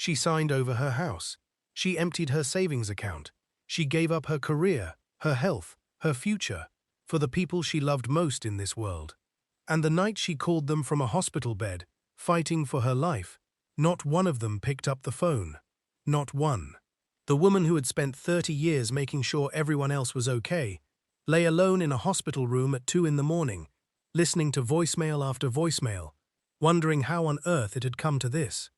She signed over her house. She emptied her savings account. She gave up her career, her health, her future, for the people she loved most in this world. And the night she called them from a hospital bed, fighting for her life, not one of them picked up the phone. Not one. The woman who had spent 30 years making sure everyone else was okay, lay alone in a hospital room at 2 in the morning, listening to voicemail after voicemail, wondering how on earth it had come to this.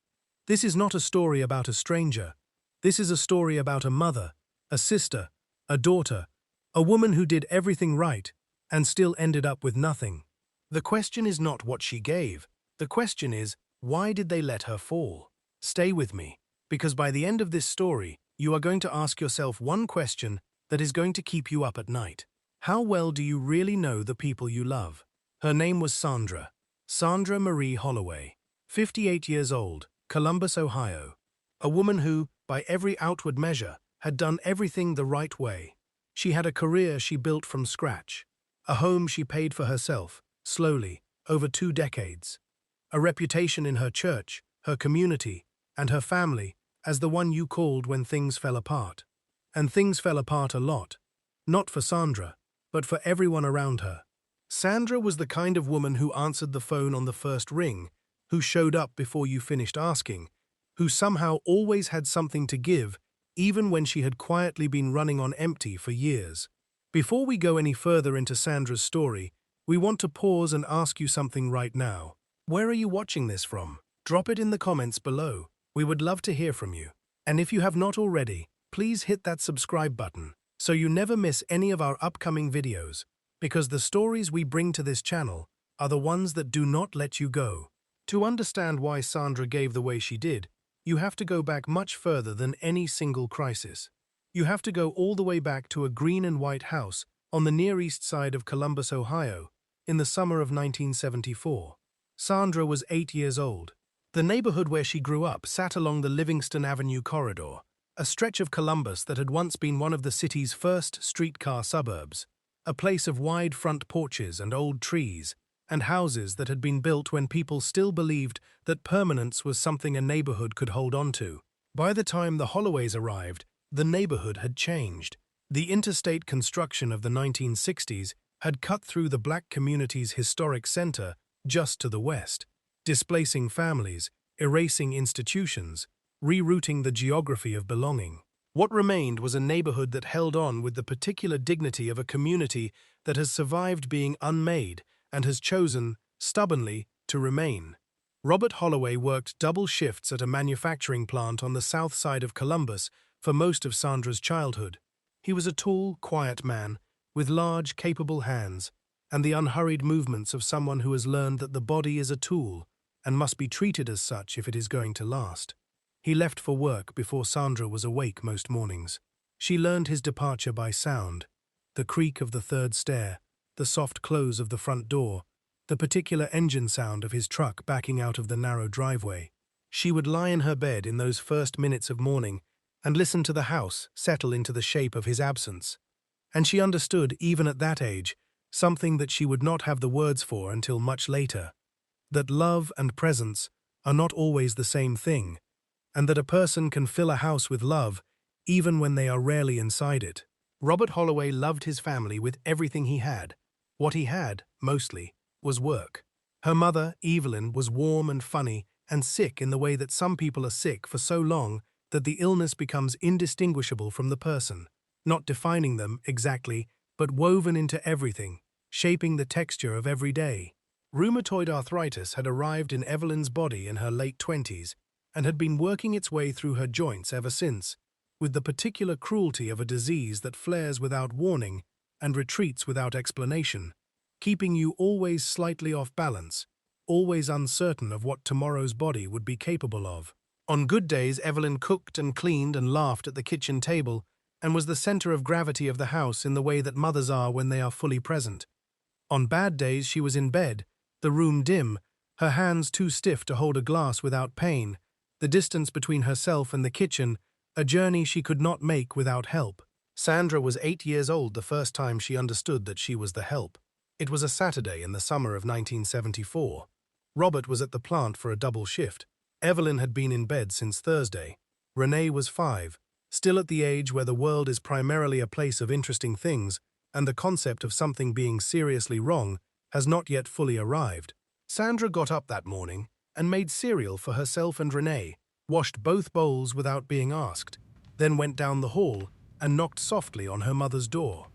This is not a story about a stranger. This is a story about a mother, a sister, a daughter, a woman who did everything right and still ended up with nothing. The question is not what she gave. The question is, why did they let her fall? Stay with me, because by the end of this story, you are going to ask yourself one question that is going to keep you up at night. How well do you really know the people you love? Her name was Sandra. Sandra Marie Holloway, 58 years old, Columbus, Ohio. A woman who, by every outward measure, had done everything the right way. She had a career she built from scratch, a home she paid for herself, slowly, over 2 decades, a reputation in her church, her community, and her family as the one you called when things fell apart. And things fell apart a lot, not for Sandra, but for everyone around her. Sandra was the kind of woman who answered the phone on the first ring, who showed up before you finished asking, who somehow always had something to give, even when she had quietly been running on empty for years. Before we go any further into Sandra's story, we want to pause and ask you something right now. Where are you watching this from? Drop it in the comments below. We would love to hear from you. And if you have not already, please hit that subscribe button so you never miss any of our upcoming videos, because the stories we bring to this channel are the ones that do not let you go. To understand why Sandra gave the way she did, you have to go back much further than any single crisis. You have to go all the way back to a green and white house on the Near East Side of Columbus, Ohio, in the summer of 1974. Sandra was 8 years old. The neighborhood where she grew up sat along the Livingston Avenue corridor, a stretch of Columbus that had once been one of the city's first streetcar suburbs, a place of wide front porches and old trees, and houses that had been built when people still believed that permanence was something a neighborhood could hold on to. By the time the Holloways arrived, the neighborhood had changed. The interstate construction of the 1960s had cut through the black community's historic center just to the west, displacing families, erasing institutions, rerouting the geography of belonging. What remained was a neighborhood that held on with the particular dignity of a community that has survived being unmade and has chosen, stubbornly, to remain. Robert Holloway worked double shifts at a manufacturing plant on the south side of Columbus for most of Sandra's childhood. He was a tall, quiet man, with large, capable hands, and the unhurried movements of someone who has learned that the body is a tool and must be treated as such if it is going to last. He left for work before Sandra was awake most mornings. She learned his departure by sound, the creak of the third stair, the soft close of the front door, the particular engine sound of his truck backing out of the narrow driveway. She would lie in her bed in those first minutes of morning and listen to the house settle into the shape of his absence. And she understood, even at that age, something that she would not have the words for until much later, that love and presence are not always the same thing, and that a person can fill a house with love even when they are rarely inside it. Robert Holloway loved his family with everything he had. What he had, mostly, was work. Her mother, Evelyn, was warm and funny and sick in the way that some people are sick for so long that the illness becomes indistinguishable from the person, not defining them exactly, but woven into everything, shaping the texture of every day. Rheumatoid arthritis had arrived in Evelyn's body in her late 20s and had been working its way through her joints ever since, with the particular cruelty of a disease that flares without warning and retreats without explanation, keeping you always slightly off balance, always uncertain of what tomorrow's body would be capable of. On good days, Evelyn cooked and cleaned and laughed at the kitchen table and was the center of gravity of the house in the way that mothers are when they are fully present. On bad days, she was in bed, the room dim, her hands too stiff to hold a glass without pain, the distance between herself and the kitchen, a journey she could not make without help. Sandra was 8 years old the first time she understood that she was the help. It was a Saturday in the summer of 1974. Robert was at the plant for a double shift. Evelyn had been in bed since Thursday. Renee was 5, still at the age where the world is primarily a place of interesting things, and the concept of something being seriously wrong has not yet fully arrived. Sandra got up that morning and made cereal for herself and Renee, washed both bowls without being asked, then went down the hall and knocked softly on her mother's door.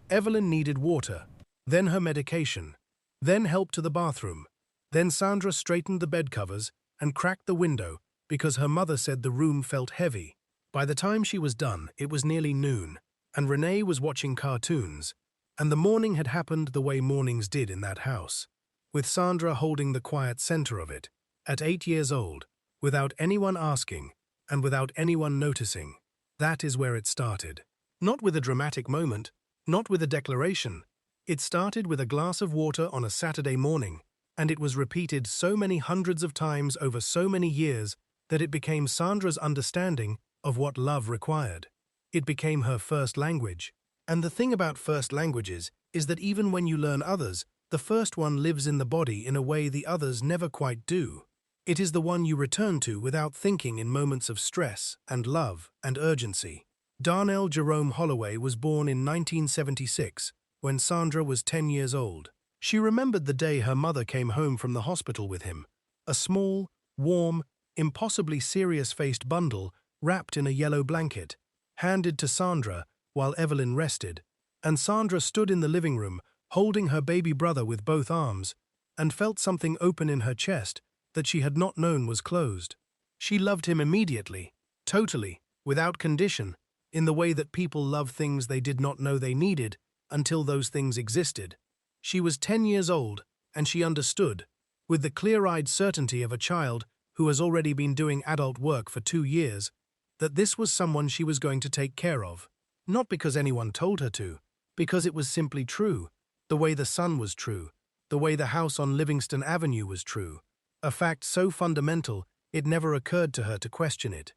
Evelyn needed water, then her medication, then help to the bathroom. Then Sandra straightened the bed covers and cracked the window because her mother said the room felt heavy. By the time she was done, it was nearly noon, and Renee was watching cartoons, and the morning had happened the way mornings did in that house, with Sandra holding the quiet center of it, at 8 years old, without anyone asking and without anyone noticing. That is where it started. Not with a dramatic moment, not with a declaration. It started with a glass of water on a Saturday morning, and it was repeated so many hundreds of times over so many years that it became Sandra's understanding of what love required. It became her first language. And the thing about first languages is that even when you learn others, the first one lives in the body in a way the others never quite do. It is the one you return to without thinking in moments of stress and love and urgency. Darnell Jerome Holloway was born in 1976, when Sandra was 10 years old. She remembered the day her mother came home from the hospital with him, a small, warm, impossibly serious-faced bundle wrapped in a yellow blanket, handed to Sandra while Evelyn rested, and Sandra stood in the living room, holding her baby brother with both arms, and felt something open in her chest that she had not known was closed. She loved him immediately, totally, without condition, in the way that people love things they did not know they needed until those things existed. She was 10 years old, and she understood, with the clear-eyed certainty of a child who has already been doing adult work for 2 years, that this was someone she was going to take care of. Not because anyone told her to, because it was simply true, the way the sun was true, the way the house on Livingston Avenue was true, a fact so fundamental it never occurred to her to question it.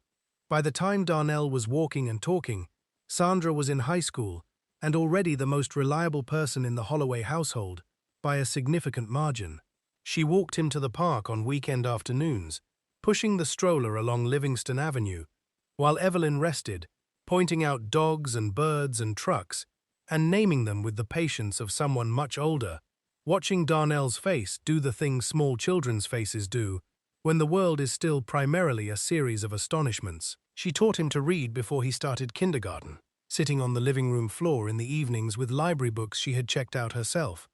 By the time Darnell was walking and talking, Sandra was in high school and already the most reliable person in the Holloway household, by a significant margin. She walked him to the park on weekend afternoons, pushing the stroller along Livingston Avenue, while Evelyn rested, pointing out dogs and birds and trucks, and naming them with the patience of someone much older, watching Darnell's face do the things small children's faces do, when the world is still primarily a series of astonishments. She taught him to read before he started kindergarten, sitting on the living room floor in the evenings with library books she had checked out herself,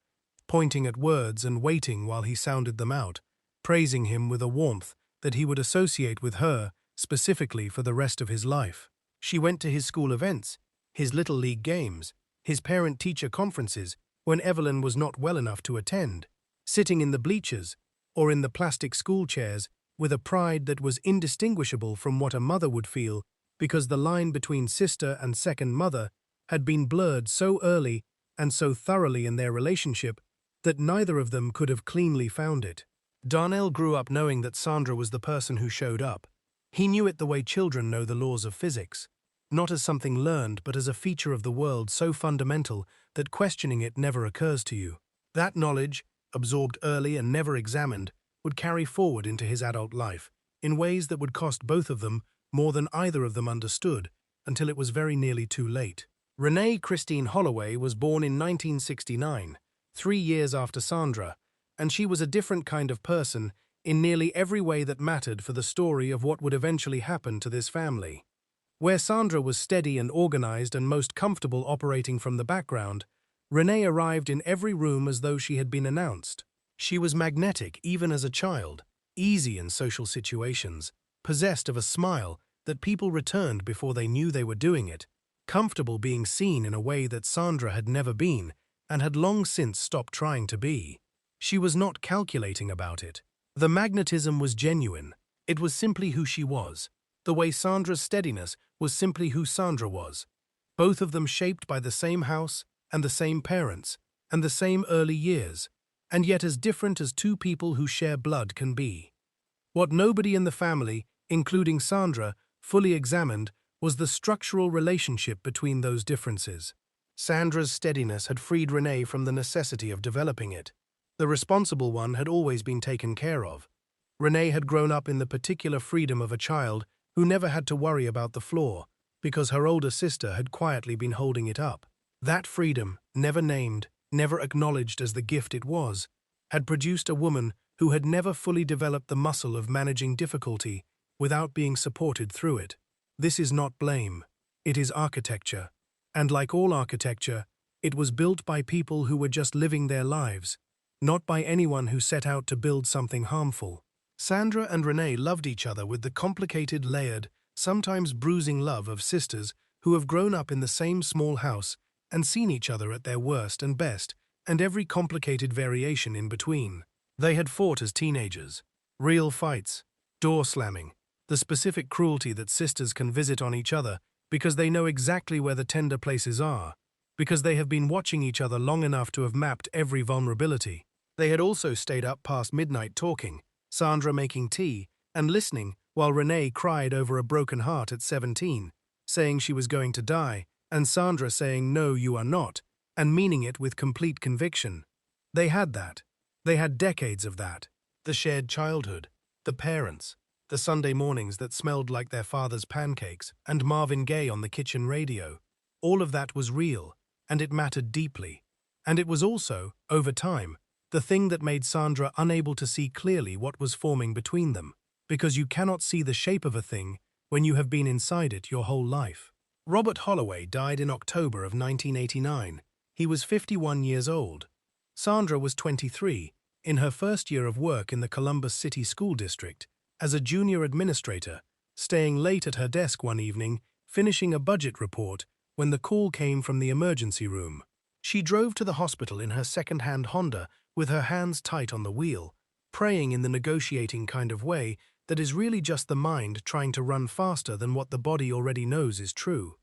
pointing at words and waiting while he sounded them out, praising him with a warmth that he would associate with her specifically for the rest of his life. She went to his school events, his Little League games, his parent-teacher conferences when Evelyn was not well enough to attend, sitting in the bleachers or in the plastic school chairs with a pride that was indistinguishable from what a mother would feel because the line between sister and second mother had been blurred so early and so thoroughly in their relationship that neither of them could have cleanly found it. Darnell grew up knowing that Sandra was the person who showed up. He knew it the way children know the laws of physics, not as something learned but as a feature of the world so fundamental that questioning it never occurs to you. That knowledge, absorbed early and never examined, would carry forward into his adult life, in ways that would cost both of them more than either of them understood, until it was very nearly too late. Renee Christine Holloway was born in 1969, 3 years after Sandra, and she was a different kind of person in nearly every way that mattered for the story of what would eventually happen to this family. Where Sandra was steady and organized and most comfortable operating from the background, Renee arrived in every room as though she had been announced. She was magnetic even as a child, easy in social situations, possessed of a smile that people returned before they knew they were doing it, comfortable being seen in a way that Sandra had never been and had long since stopped trying to be. She was not calculating about it. The magnetism was genuine. It was simply who she was. The way Sandra's steadiness was simply who Sandra was. Both of them shaped by the same house and the same parents and the same early years, and yet as different as two people who share blood can be. What nobody in the family, including Sandra, fully examined was the structural relationship between those differences. Sandra's steadiness had freed Renee from the necessity of developing it. The responsible one had always been taken care of. Renee had grown up in the particular freedom of a child who never had to worry about the floor because her older sister had quietly been holding it up. That freedom, never named, never acknowledged as the gift it was, had produced a woman who had never fully developed the muscle of managing difficulty without being supported through it. This is not blame. It is architecture. And like all architecture, it was built by people who were just living their lives, not by anyone who set out to build something harmful. Sandra and Renee loved each other with the complicated, layered, sometimes bruising love of sisters who have grown up in the same small house and seen each other at their worst and best, and every complicated variation in between. They had fought as teenagers. Real fights, door slamming, the specific cruelty that sisters can visit on each other because they know exactly where the tender places are, because they have been watching each other long enough to have mapped every vulnerability. They had also stayed up past midnight talking, Sandra making tea and listening while Renee cried over a broken heart at 17, saying she was going to die, and Sandra saying, "No, you are not," and meaning it with complete conviction. They had that. They had decades of that. The shared childhood, the parents, the Sunday mornings that smelled like their father's pancakes, and Marvin Gaye on the kitchen radio. All of that was real, and it mattered deeply. And it was also, over time, the thing that made Sandra unable to see clearly what was forming between them, because you cannot see the shape of a thing when you have been inside it your whole life. Robert Holloway died in October of 1989. He was 51 years old. Sandra was 23, in her first year of work in the Columbus City School District, as a junior administrator, staying late at her desk one evening, finishing a budget report, when the call came from the emergency room. She drove to the hospital in her second-hand Honda with her hands tight on the wheel, praying in the negotiating kind of way that is really just the mind trying to run faster than what the body already knows is true.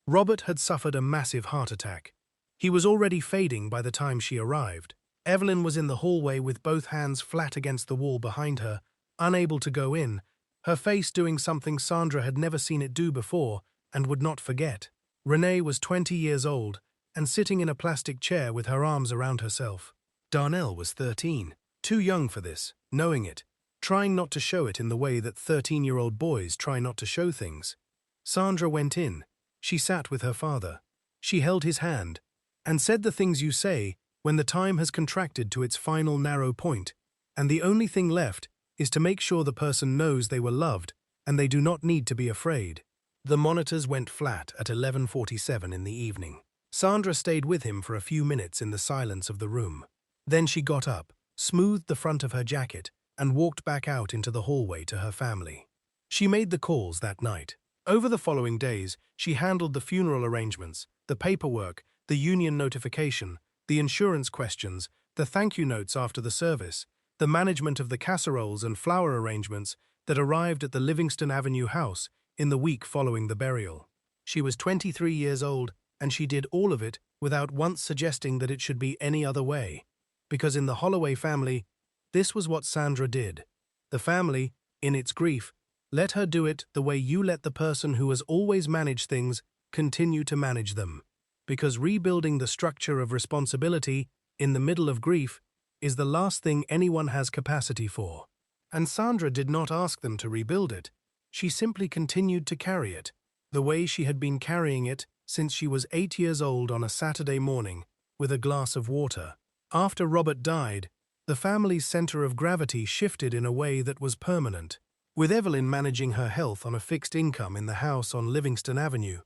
Robert had suffered a massive heart attack. He was already fading by the time she arrived. Evelyn was in the hallway with both hands flat against the wall behind her, unable to go in, her face doing something Sandra had never seen it do before and would not forget. Renee was 20 years old and sitting in a plastic chair with her arms around herself. Darnell was 13, too young for this, knowing it, trying not to show it in the way that 13-year-old boys try not to show things. Sandra went in. She sat with her father. She held his hand and said the things you say when the time has contracted to its final narrow point, and the only thing left is to make sure the person knows they were loved and they do not need to be afraid. The monitors went flat at 11:47 in the evening. Sandra stayed with him for a few minutes in the silence of the room. Then she got up, smoothed the front of her jacket, and walked back out into the hallway to her family. She made the calls that night. Over the following days, she handled the funeral arrangements, the paperwork, the union notification, the insurance questions, the thank you notes after the service, the management of the casseroles and flower arrangements that arrived at the Livingston Avenue house in the week following the burial. She was 23 years old, and she did all of it without once suggesting that it should be any other way. Because in the Holloway family, this was what Sandra did. The family, in its grief, let her do it the way you let the person who has always managed things continue to manage them. Because rebuilding the structure of responsibility in the middle of grief is the last thing anyone has capacity for. And Sandra did not ask them to rebuild it. She simply continued to carry it, the way she had been carrying it since she was 8 years old on a Saturday morning with a glass of water. After Robert died, the family's center of gravity shifted in a way that was permanent, with Evelyn managing her health on a fixed income in the house on Livingston Avenue,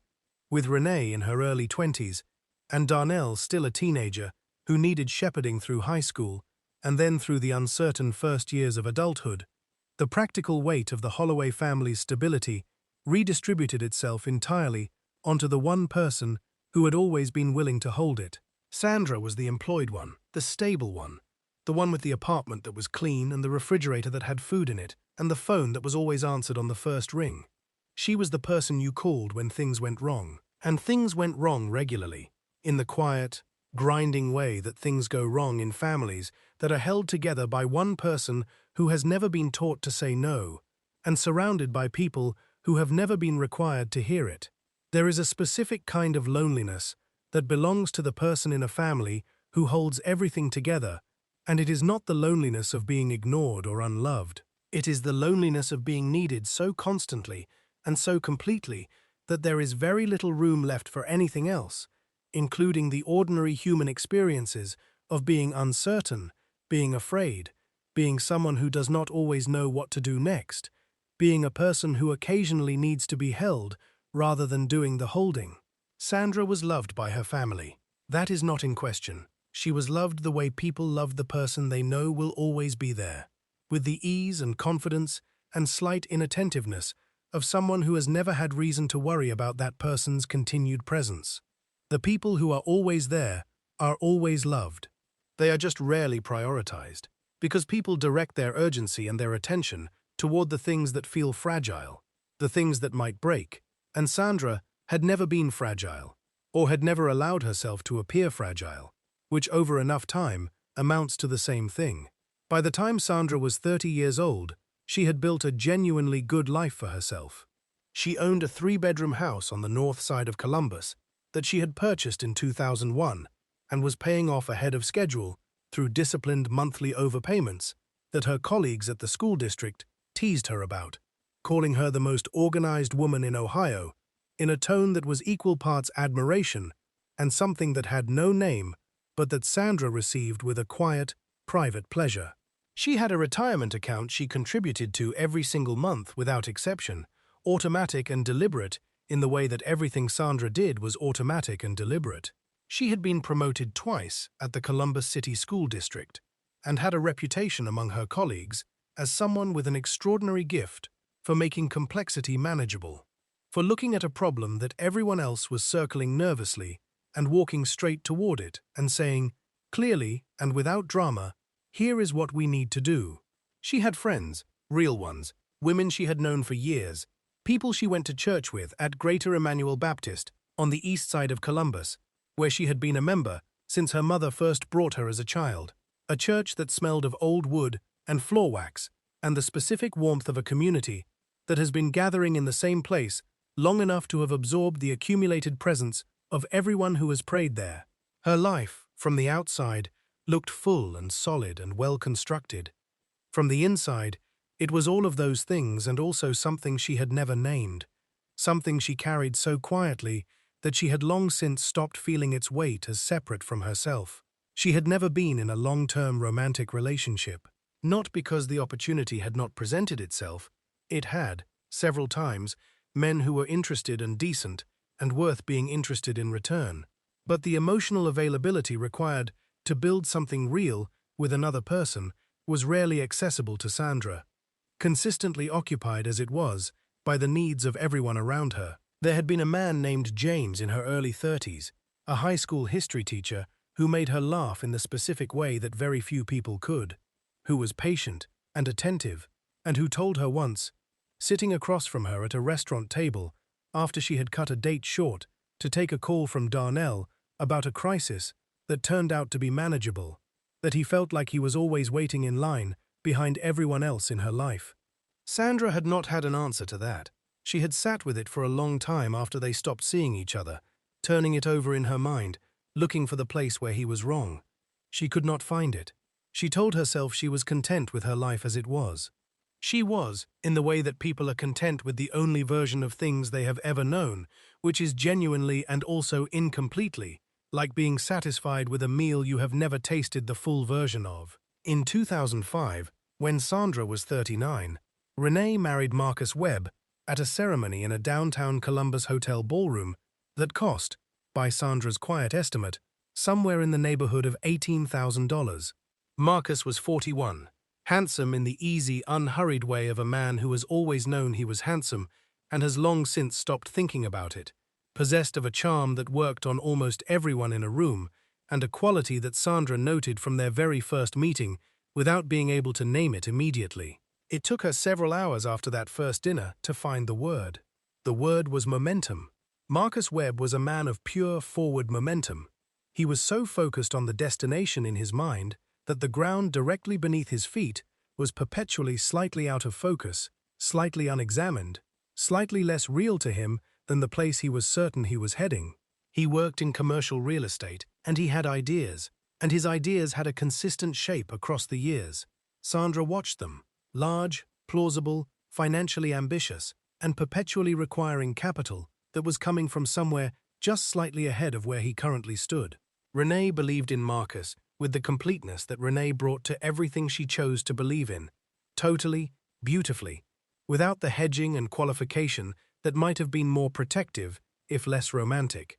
with Renee in her early 20s, and Darnell still a teenager who needed shepherding through high school and then through the uncertain first years of adulthood. The practical weight of the Holloway family's stability redistributed itself entirely onto the one person who had always been willing to hold it. Sandra was the employed one, the stable one, the one with the apartment that was clean and the refrigerator that had food in it, and the phone that was always answered on the first ring. She was the person you called when things went wrong, and things went wrong regularly, in the quiet, grinding way that things go wrong in families that are held together by one person who has never been taught to say no, and surrounded by people who have never been required to hear it. There is a specific kind of loneliness that belongs to the person in a family who holds everything together, and it is not the loneliness of being ignored or unloved. It is the loneliness of being needed so constantly and so completely that there is very little room left for anything else, including the ordinary human experiences of being uncertain, being afraid, being someone who does not always know what to do next, being a person who occasionally needs to be held rather than doing the holding. Sandra was loved by her family. That is not in question. She was loved the way people love the person they know will always be there, with the ease and confidence and slight inattentiveness of someone who has never had reason to worry about that person's continued presence. The people who are always there are always loved. They are just rarely prioritized, because people direct their urgency and their attention toward the things that feel fragile, the things that might break, and Sandra had never been fragile, or had never allowed herself to appear fragile, which over enough time amounts to the same thing. By the time Sandra was 30 years old, she had built a genuinely good life for herself. She owned a 3-bedroom house on the north side of Columbus that she had purchased in 2001 and was paying off ahead of schedule through disciplined monthly overpayments that her colleagues at the school district teased her about, calling her the most organized woman in Ohio, in a tone that was equal parts admiration and something that had no name but that Sandra received with a quiet, private pleasure. She had a retirement account she contributed to every single month without exception, automatic and deliberate in the way that everything Sandra did was automatic and deliberate. She had been promoted twice at the Columbus City School District and had a reputation among her colleagues as someone with an extraordinary gift for making complexity manageable, for looking at a problem that everyone else was circling nervously and walking straight toward it and saying, clearly and without drama, here is what we need to do. She had friends, real ones, women she had known for years, people she went to church with at Greater Emmanuel Baptist on the east side of Columbus, where she had been a member since her mother first brought her as a child, a church that smelled of old wood and floor wax and the specific warmth of a community that has been gathering in the same place long enough to have absorbed the accumulated presence of everyone who has prayed there. Her life, from the outside, looked full and solid and well-constructed. From the inside, it was all of those things and also something she had never named, something she carried so quietly that she had long since stopped feeling its weight as separate from herself. She had never been in a long-term romantic relationship, not because the opportunity had not presented itself. It had, several times, men who were interested and decent and worth being interested in return, but the emotional availability required to build something real with another person was rarely accessible to Sandra, consistently occupied as it was by the needs of everyone around her. There had been a man named James in her early 30s, a high school history teacher who made her laugh in the specific way that very few people could, who was patient and attentive, and who told her once, sitting across from her at a restaurant table after she had cut a date short to take a call from Darnell about a crisis that turned out to be manageable, that he felt like he was always waiting in line behind everyone else in her life. Sandra had not had an answer to that. She had sat with it for a long time after they stopped seeing each other, turning it over in her mind, looking for the place where he was wrong. She could not find it. She told herself she was content with her life as it was. She was, in the way that people are content with the only version of things they have ever known, which is genuinely and also incompletely, like being satisfied with a meal you have never tasted the full version of. In 2005, when Sandra was 39, Renee married Marcus Webb at a ceremony in a downtown Columbus hotel ballroom that cost, by Sandra's quiet estimate, somewhere in the neighborhood of $18,000. Marcus was 41, handsome in the easy, unhurried way of a man who has always known he was handsome and has long since stopped thinking about it, possessed of a charm that worked on almost everyone in a room, and a quality that Sandra noted from their very first meeting without being able to name it immediately. It took her several hours after that first dinner to find the word. The word was momentum. Marcus Webb was a man of pure forward momentum. He was so focused on the destination in his mind that the ground directly beneath his feet was perpetually slightly out of focus, slightly unexamined, slightly less real to him than the place he was certain he was heading. He worked in commercial real estate, and he had ideas, and his ideas had a consistent shape across the years. Sandra watched them, large, plausible, financially ambitious, and perpetually requiring capital that was coming from somewhere just slightly ahead of where he currently stood. Renee believed in Marcus with the completeness that Renee brought to everything she chose to believe in, totally, beautifully, without the hedging and qualification that might have been more protective, if less romantic.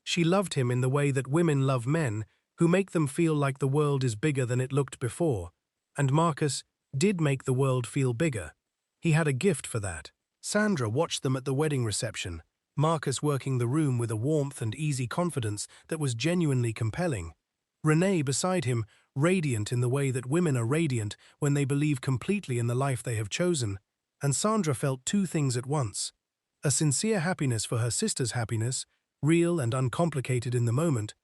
She loved him in the way that women love men who make them feel like the world is bigger than it looked before, and Marcus did make the world feel bigger. He had a gift for that. Sandra watched them at the wedding reception, Marcus working the room with a warmth and easy confidence that was genuinely compelling. Renee beside him, radiant in the way that women are radiant when they believe completely in the life they have chosen, and Sandra felt two things at once: a sincere happiness for her sister's happiness, real and uncomplicated in the moment,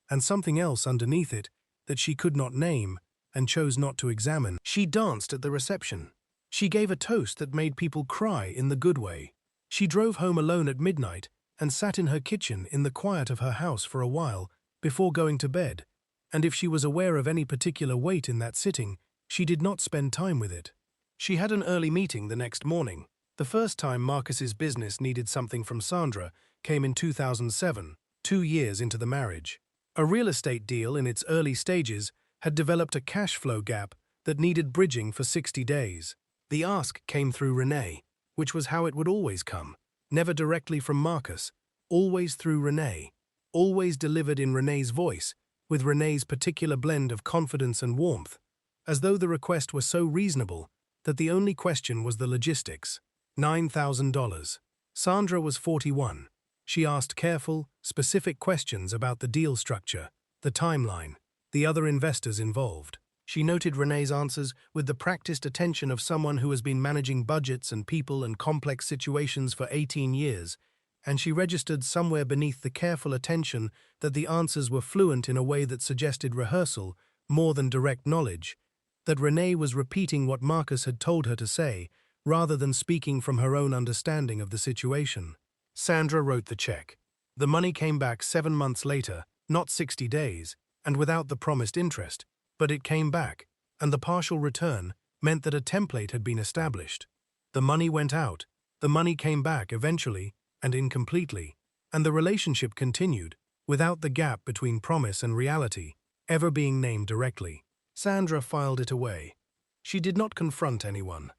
and something else underneath it that she could not name and chose not to examine. She danced at the reception. She gave a toast that made people cry in the good way. She drove home alone at midnight and sat in her kitchen in the quiet of her house for a while before going to bed, and if she was aware of any particular weight in that sitting, she did not spend time with it. She had an early meeting the next morning. The first time Marcus's business needed something from Sandra came in 2007, 2 years into the marriage. A real estate deal in its early stages had developed a cash flow gap that needed bridging for 60 days. The ask came through Renee, which was how it would always come, never directly from Marcus, always through Renee, always delivered in Renee's voice, with Renee's particular blend of confidence and warmth, as though the request were so reasonable that the only question was the logistics. $9,000. Sandra was 41. She asked careful, specific questions about the deal structure, the timeline, the other investors involved. She noted Renee's answers with the practiced attention of someone who has been managing budgets and people and complex situations for 18 years, and she registered somewhere beneath the careful attention that the answers were fluent in a way that suggested rehearsal more than direct knowledge, that Renee was repeating what Marcus had told her to say, rather than speaking from her own understanding of the situation. Sandra wrote the check. The money came back 7 months later, not 60 days, and without the promised interest, but it came back, and the partial return meant that a template had been established. The money went out, the money came back eventually and incompletely, and the relationship continued, without the gap between promise and reality ever being named directly. Sandra filed it away. She did not confront anyone.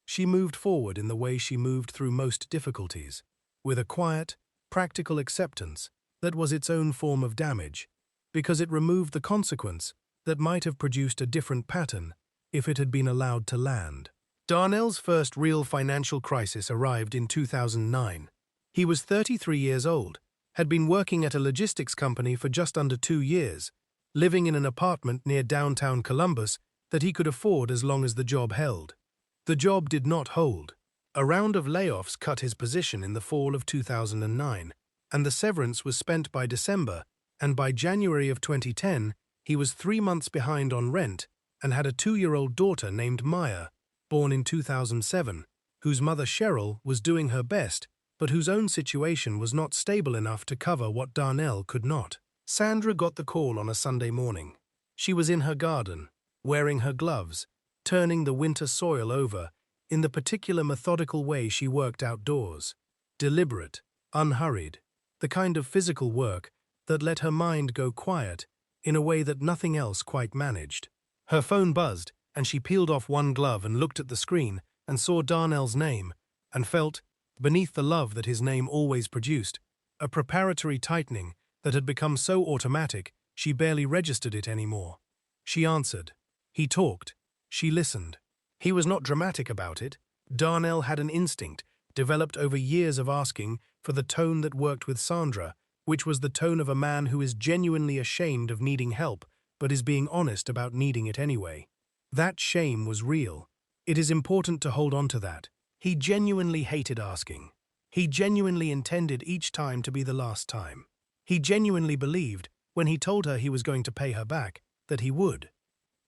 She moved forward in the way she moved through most difficulties, with a quiet, practical acceptance that was its own form of damage, because it removed the consequence that might have produced a different pattern if it had been allowed to land. Darnell's first real financial crisis arrived in 2009. He was 33 years old, had been working at a logistics company for just under 2 years, living in an apartment near downtown Columbus that he could afford as long as the job held. The job did not hold. A round of layoffs cut his position in the fall of 2009, and the severance was spent by December, and by January of 2010, he was 3 months behind on rent and had a 2-year-old daughter named Maya, born in 2007, whose mother Cheryl was doing her best, but whose own situation was not stable enough to cover what Darnell could not. Sandra got the call on a Sunday morning. She was in her garden, wearing her gloves, turning the winter soil over in the particular methodical way she worked outdoors, deliberate, unhurried, the kind of physical work that let her mind go quiet in a way that nothing else quite managed. Her phone buzzed, and she peeled off one glove and looked at the screen and saw Darnell's name, and felt, beneath the love that his name always produced, a preparatory tightening that had become so automatic she barely registered it anymore. She answered. He talked. She listened. He was not dramatic about it. Darnell had an instinct, developed over years of asking, for the tone that worked with Sandra, which was the tone of a man who is genuinely ashamed of needing help, but is being honest about needing it anyway. That shame was real. It is important to hold on to that. He genuinely hated asking. He genuinely intended each time to be the last time. He genuinely believed, when he told her he was going to pay her back, that he would.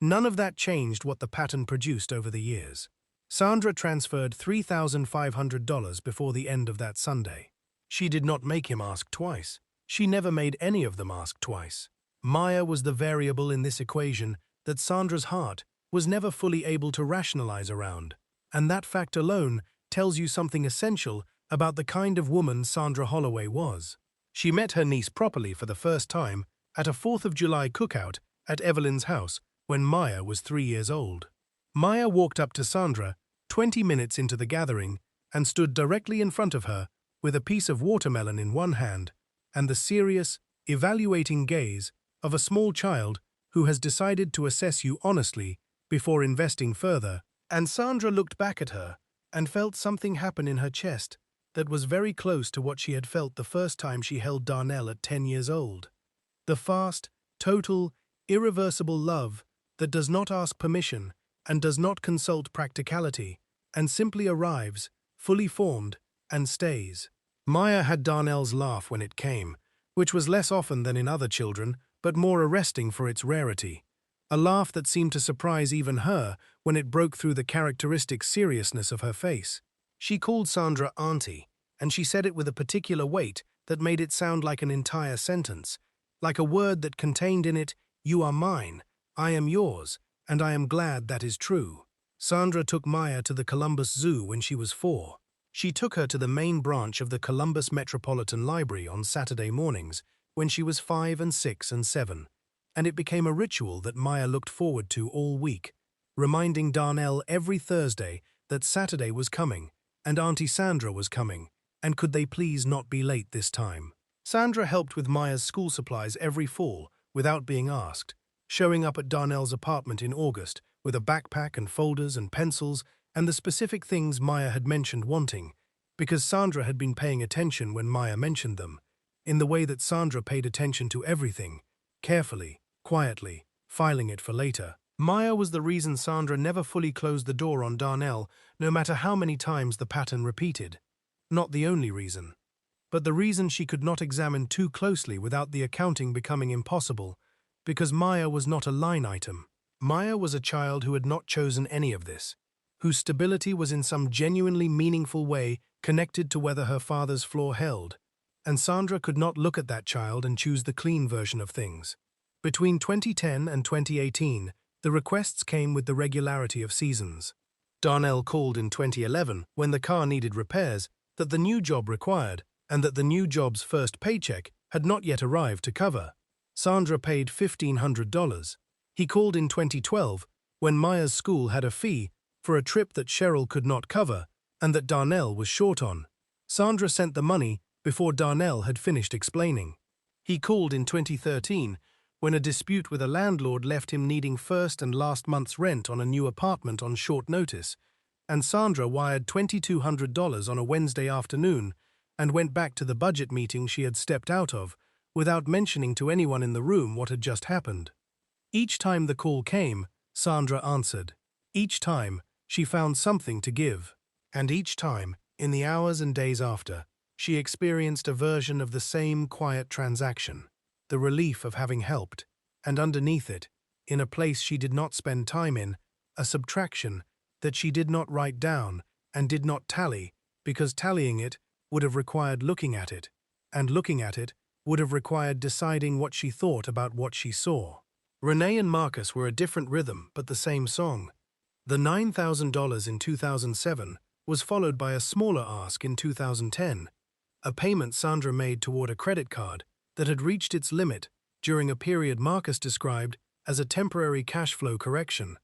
None of that changed what the pattern produced over the years. Sandra transferred $3,500 before the end of that Sunday. She did not make him ask twice. She never made any of them ask twice. Maya was the variable in this equation that Sandra's heart was never fully able to rationalize around, And that fact alone tells you something essential about the kind of woman Sandra Holloway was. She met her niece properly for the first time at a 4th of July cookout at Evelyn's house when Maya was 3 years old. Maya walked up to Sandra 20 minutes into the gathering and stood directly in front of her with a piece of watermelon in one hand and the serious, evaluating gaze of a small child who has decided to assess you honestly before investing further. And Sandra looked back at her and felt something happen in her chest that was very close to what she had felt the first time she held Darnell at 10 years old. The fast, total, irreversible love that does not ask permission and does not consult practicality and simply arrives, fully formed, and stays. Maya had Darnell's laugh when it came, which was less often than in other children, but more arresting for its rarity. A laugh that seemed to surprise even her when it broke through the characteristic seriousness of her face. She called Sandra Auntie, and she said it with a particular weight that made it sound like an entire sentence, like a word that contained in it, "You are mine, I am yours, and I am glad that is true." Sandra took Maya to the Columbus Zoo when she was 4. She took her to the main branch of the Columbus Metropolitan Library on Saturday mornings when she was 5 and 6 and 7, and it became a ritual that Maya looked forward to all week, reminding Darnell every Thursday that Saturday was coming and Auntie Sandra was coming, and could they please not be late this time. Sandra helped with Maya's school supplies every fall without being asked, showing up at Darnell's apartment in August with a backpack and folders and pencils and the specific things Maya had mentioned wanting, because Sandra had been paying attention when Maya mentioned them, in the way that Sandra paid attention to everything, carefully, quietly, filing it for later. Maya was the reason Sandra never fully closed the door on Darnell, no matter how many times the pattern repeated. Not the only reason, but the reason she could not examine too closely without the accounting becoming impossible, because Maya was not a line item. Maya was a child who had not chosen any of this, whose stability was in some genuinely meaningful way connected to whether her father's floor held, and Sandra could not look at that child and choose the clean version of things. Between 2010 and 2018, the requests came with the regularity of seasons. Darnell called in 2011 when the car needed repairs that the new job required and that the new job's first paycheck had not yet arrived to cover. Sandra paid $1,500. He called in 2012 when Maya's school had a fee for a trip that Cheryl could not cover and that Darnell was short on. Sandra sent the money before Darnell had finished explaining. He called in 2013 when a dispute with a landlord left him needing first and last month's rent on a new apartment on short notice, and Sandra wired $2,200 on a Wednesday afternoon and went back to the budget meeting she had stepped out of without mentioning to anyone in the room what had just happened. Each time the call came, Sandra answered. Each time, she found something to give. And each time, in the hours and days after, she experienced a version of the same quiet transaction, the relief of having helped, and underneath it, in a place she did not spend time in, a subtraction that she did not write down and did not tally, because tallying it would have required looking at it, and looking at it would have required deciding what she thought about what she saw. Renee and Marcus were a different rhythm, but the same song. The $9,000 in 2007 was followed by a smaller ask in 2010, a payment Sandra made toward a credit card that had reached its limit during a period Marcus described as a temporary cash flow correction.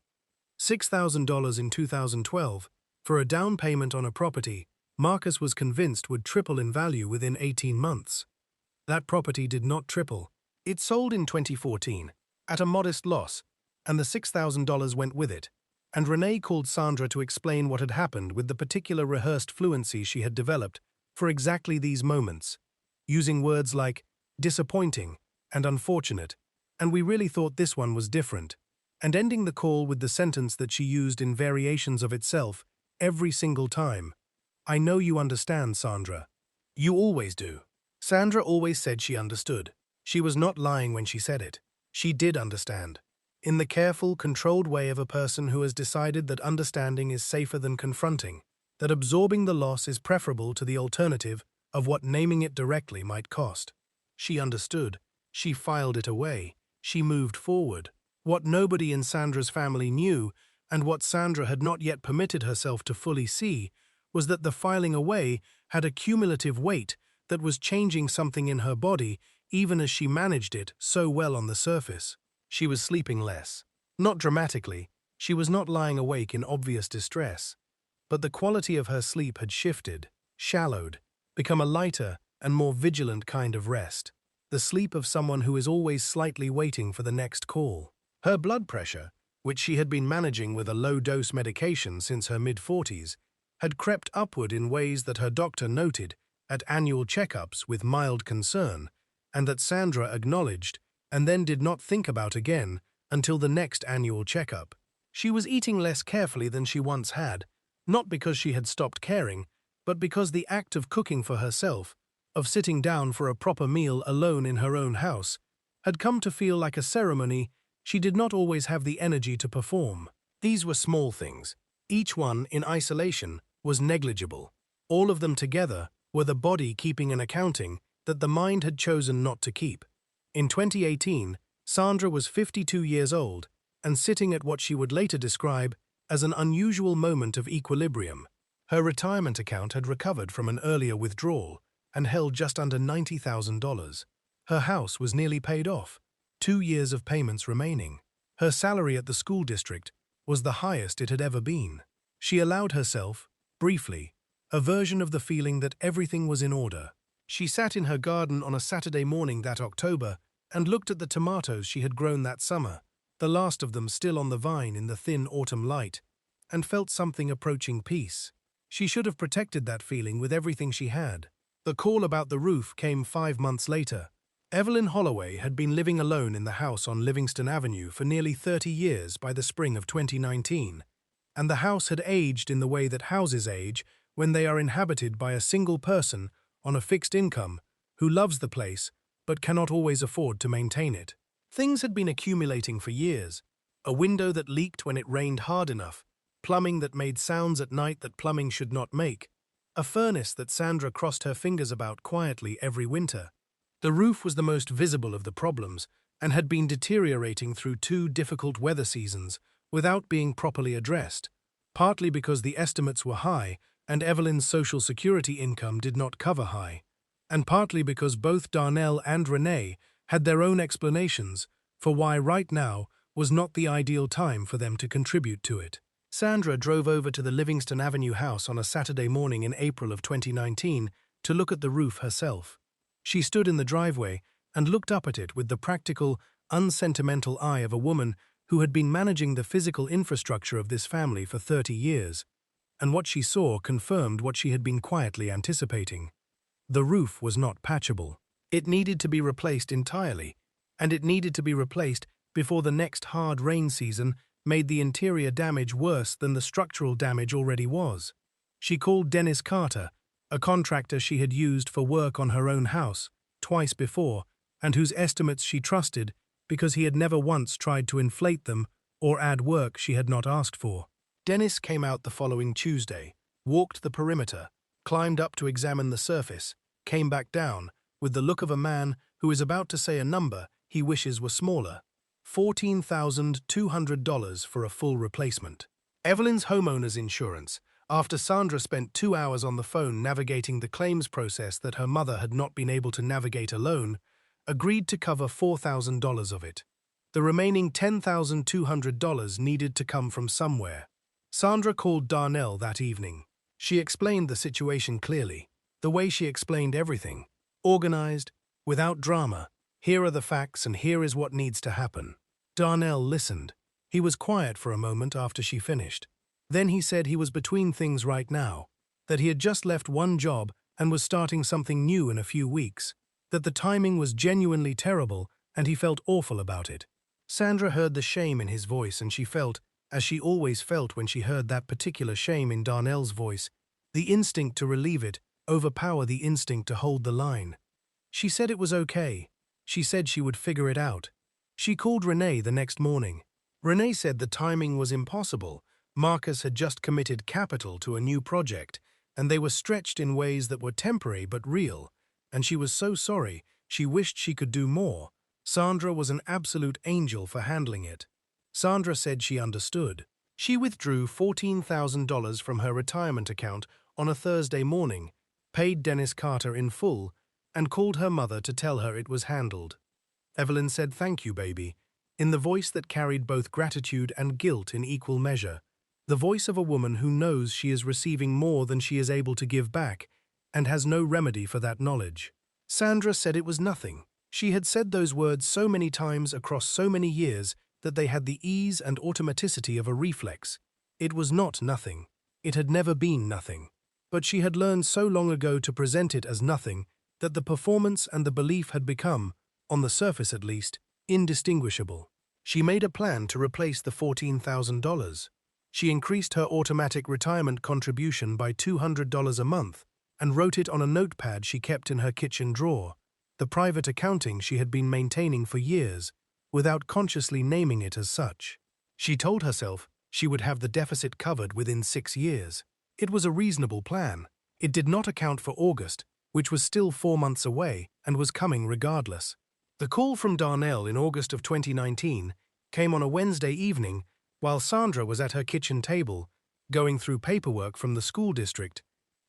$6,000 in 2012 for a down payment on a property Marcus was convinced would triple in value within 18 months. That property did not triple. It sold in 2014 at a modest loss, and the $6,000 went with it, and Renee called Sandra to explain what had happened with the particular rehearsed fluency she had developed for exactly these moments, using words like disappointing and unfortunate, and we really thought this one was different, and ending the call with the sentence that she used in variations of itself every single time. I know you understand, Sandra. You always do. Sandra always said she understood. She was not lying when she said it. She did understand. In the careful, controlled way of a person who has decided that understanding is safer than confronting, that absorbing the loss is preferable to the alternative of what naming it directly might cost. She understood. She filed it away. She moved forward. What nobody in Sandra's family knew And what Sandra had not yet permitted herself to fully see was that the filing away had a cumulative weight that was changing something in her body even as she managed it so well on the surface. She was sleeping less. Not dramatically, she was not lying awake in obvious distress, but the quality of her sleep had shifted, shallowed, become a lighter and more vigilant kind of rest, the sleep of someone who is always slightly waiting for the next call. Her blood pressure, which she had been managing with a low-dose medication since her mid-40s, had crept upward in ways that her doctor noted at annual checkups with mild concern, and that Sandra acknowledged and then did not think about again until the next annual checkup. She was eating less carefully than she once had, not because she had stopped caring, but because the act of cooking for herself, of sitting down for a proper meal alone in her own house, had come to feel like a ceremony she did not always have the energy to perform. These were small things. Each one, in isolation, was negligible. All of them together were the body keeping an accounting that the mind had chosen not to keep. In 2018, Sandra was 52 years old and sitting at what she would later describe as an unusual moment of equilibrium. Her retirement account had recovered from an earlier withdrawal and held just under $90,000. Her house was nearly paid off, 2 years of payments remaining. Her salary at the school district was the highest it had ever been. She allowed herself, briefly, a version of the feeling that everything was in order. She sat in her garden on a Saturday morning that October and looked at the tomatoes she had grown that summer, the last of them still on the vine in the thin autumn light, and felt something approaching peace. She should have protected that feeling with everything she had. The call about the roof came 5 months later. Evelyn Holloway had been living alone in the house on Livingston Avenue for nearly 30 years by the spring of 2019, and the house had aged in the way that houses age when they are inhabited by a single person on a fixed income who loves the place but cannot always afford to maintain it. Things had been accumulating for years: a window that leaked when it rained hard enough, plumbing that made sounds at night that plumbing should not make, a furnace that Sandra crossed her fingers about quietly every winter. The roof was the most visible of the problems and had been deteriorating through 2 difficult weather seasons without being properly addressed, partly because the estimates were high and Evelyn's Social Security income did not cover high, and partly because both Darnell and Renee had their own explanations for why right now was not the ideal time for them to contribute to it. Sandra drove over to the Livingston Avenue house on a Saturday morning in April of 2019 to look at the roof herself. She stood in the driveway and looked up at it with the practical, unsentimental eye of a woman who had been managing the physical infrastructure of this family for 30 years, and what she saw confirmed what she had been quietly anticipating. The roof was not patchable. It needed to be replaced entirely, and it needed to be replaced before the next hard rain season made the interior damage worse than the structural damage already was. She called Dennis Carter, a contractor she had used for work on her own house twice before, and whose estimates she trusted because he had never once tried to inflate them or add work she had not asked for. Dennis came out the following Tuesday, walked the perimeter, climbed up to examine the surface, came back down, with the look of a man who is about to say a number he wishes were smaller. $14,200 for a full replacement. Evelyn's homeowner's insurance, after Sandra spent 2 hours on the phone navigating the claims process that her mother had not been able to navigate alone, agreed to cover $4,000 of it. The remaining $10,200 needed to come from somewhere. Sandra called Darnell that evening. She explained the situation clearly, the way she explained everything. Organized, without drama. Here are the facts and here is what needs to happen. Darnell listened. He was quiet for a moment after she finished. Then he said he was between things right now, that he had just left one job and was starting something new in a few weeks, that the timing was genuinely terrible and he felt awful about it. Sandra heard the shame in his voice and she felt, as she always felt when she heard that particular shame in Darnell's voice, the instinct to relieve it overpower the instinct to hold the line. She said it was okay. She said she would figure it out. She called Renee the next morning. Renee said the timing was impossible. Marcus had just committed capital to a new project, and they were stretched in ways that were temporary but real, and she was so sorry, she wished she could do more. Sandra was an absolute angel for handling it. Sandra said she understood. She withdrew $14,000 from her retirement account on a Thursday morning, paid Dennis Carter in full, and called her mother to tell her it was handled. Evelyn said, "Thank you, baby," in the voice that carried both gratitude and guilt in equal measure, the voice of a woman who knows she is receiving more than she is able to give back and has no remedy for that knowledge. Sandra said it was nothing. She had said those words so many times across so many years that they had the ease and automaticity of a reflex. It was not nothing. It had never been nothing. But she had learned so long ago to present it as nothing that the performance and the belief had become, on the surface at least, indistinguishable. She made a plan to replace the $14,000. She increased her automatic retirement contribution by $200 a month and wrote it on a notepad she kept in her kitchen drawer, the private accounting she had been maintaining for years, without consciously naming it as such. She told herself she would have the deficit covered within 6 years. It was a reasonable plan. It did not account for August, which was still 4 months away and was coming regardless. The call from Darnell in August of 2019 came on a Wednesday evening while Sandra was at her kitchen table, going through paperwork from the school district,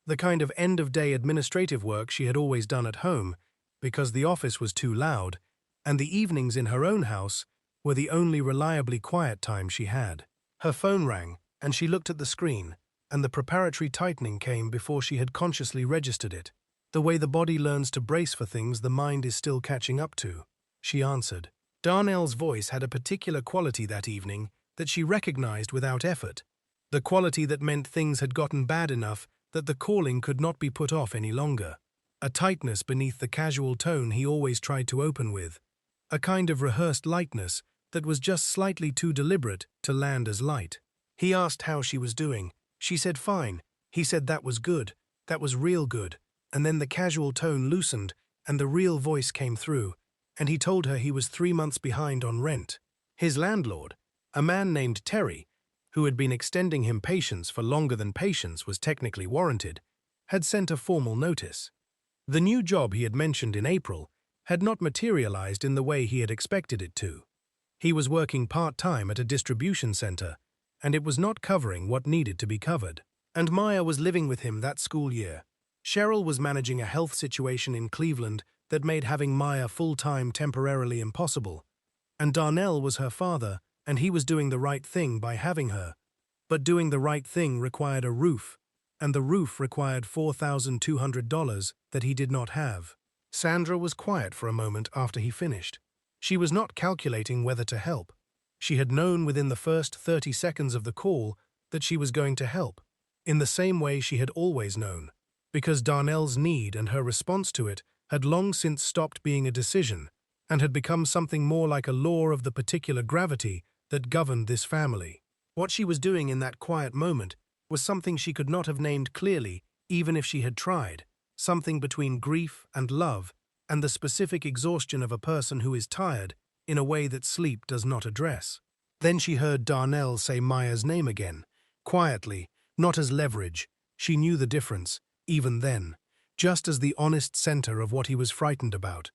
the kind of end-of-day administrative work she had always done at home because the office was too loud, and the evenings in her own house were the only reliably quiet time she had. Her phone rang, and she looked at the screen, and the preparatory tightening came before she had consciously registered it. The way the body learns to brace for things the mind is still catching up to. She answered. Darnell's voice had a particular quality that evening that she recognized without effort, the quality that meant things had gotten bad enough that the calling could not be put off any longer. A tightness beneath the casual tone he always tried to open with, a kind of rehearsed lightness that was just slightly too deliberate to land as light. He asked how she was doing. She said fine. He said that was good, that was real good, and then the casual tone loosened and the real voice came through, and he told her he was 3 months behind on rent. His landlord, a man named Terry, who had been extending him patience for longer than patience was technically warranted, had sent a formal notice. The new job he had mentioned in April had not materialized in the way he had expected it to. He was working part-time at a distribution center, and it was not covering what needed to be covered. And Maya was living with him that school year. Cheryl was managing a health situation in Cleveland that made having Maya full-time temporarily impossible. And Darnell was her father, and he was doing the right thing by having her. But doing the right thing required a roof, and the roof required $4,200 that he did not have. Sandra was quiet for a moment after he finished. She was not calculating whether to help. She had known within the first 30 seconds of the call that she was going to help, in the same way she had always known, because Darnell's need and her response to it had long since stopped being a decision and had become something more like a law of the particular gravity that governed this family. What she was doing in that quiet moment was something she could not have named clearly even if she had tried, something between grief and love and the specific exhaustion of a person who is tired in a way that sleep does not address. Then she heard Darnell say Maya's name again, quietly, not as leverage. She knew the difference, even then, just as the honest center of what he was frightened about.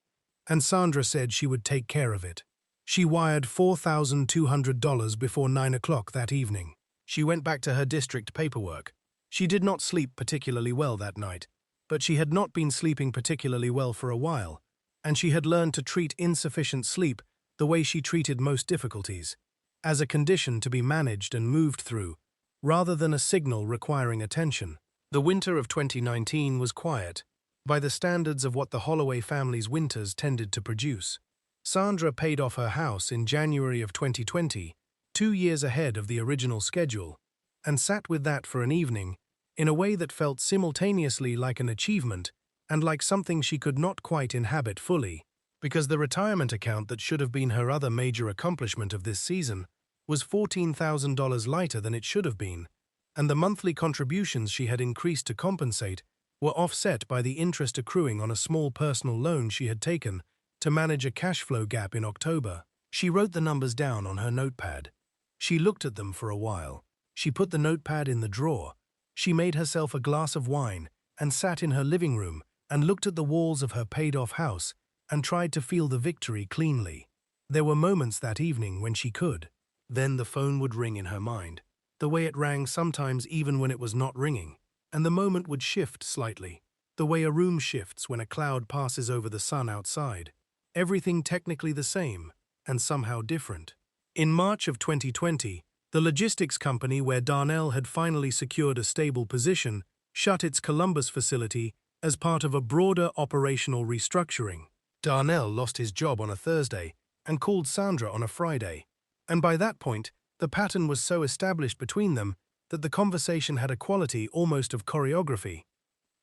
And Sandra said she would take care of it. She wired $4,200 before 9 o'clock that evening. She went back to her district paperwork. She did not sleep particularly well that night, but she had not been sleeping particularly well for a while, and she had learned to treat insufficient sleep the way she treated most difficulties, as a condition to be managed and moved through, rather than a signal requiring attention. The winter of 2019 was quiet, by the standards of what the Holloway family's winters tended to produce. Sandra paid off her house in January of 2020, 2 years ahead of the original schedule, and sat with that for an evening, in a way that felt simultaneously like an achievement and like something she could not quite inhabit fully, because the retirement account that should have been her other major accomplishment of this season was $14,000 lighter than it should have been, and the monthly contributions she had increased to compensate were offset by the interest accruing on a small personal loan she had taken to manage a cash flow gap in October. She wrote the numbers down on her notepad. She looked at them for a while. She put the notepad in the drawer. She made herself a glass of wine and sat in her living room and looked at the walls of her paid-off house and tried to feel the victory cleanly. There were moments that evening when she could. Then the phone would ring in her mind. the way it rang sometimes even when it was not ringing, and the moment would shift slightly, the way a room shifts when a cloud passes over the sun outside. Everything technically the same, and somehow different. In March of 2020, the logistics company where Darnell had finally secured a stable position shut its Columbus facility as part of a broader operational restructuring. Darnell lost his job on a Thursday and called Sandra on a Friday, and by that point, the pattern was so established between them that the conversation had a quality almost of choreography.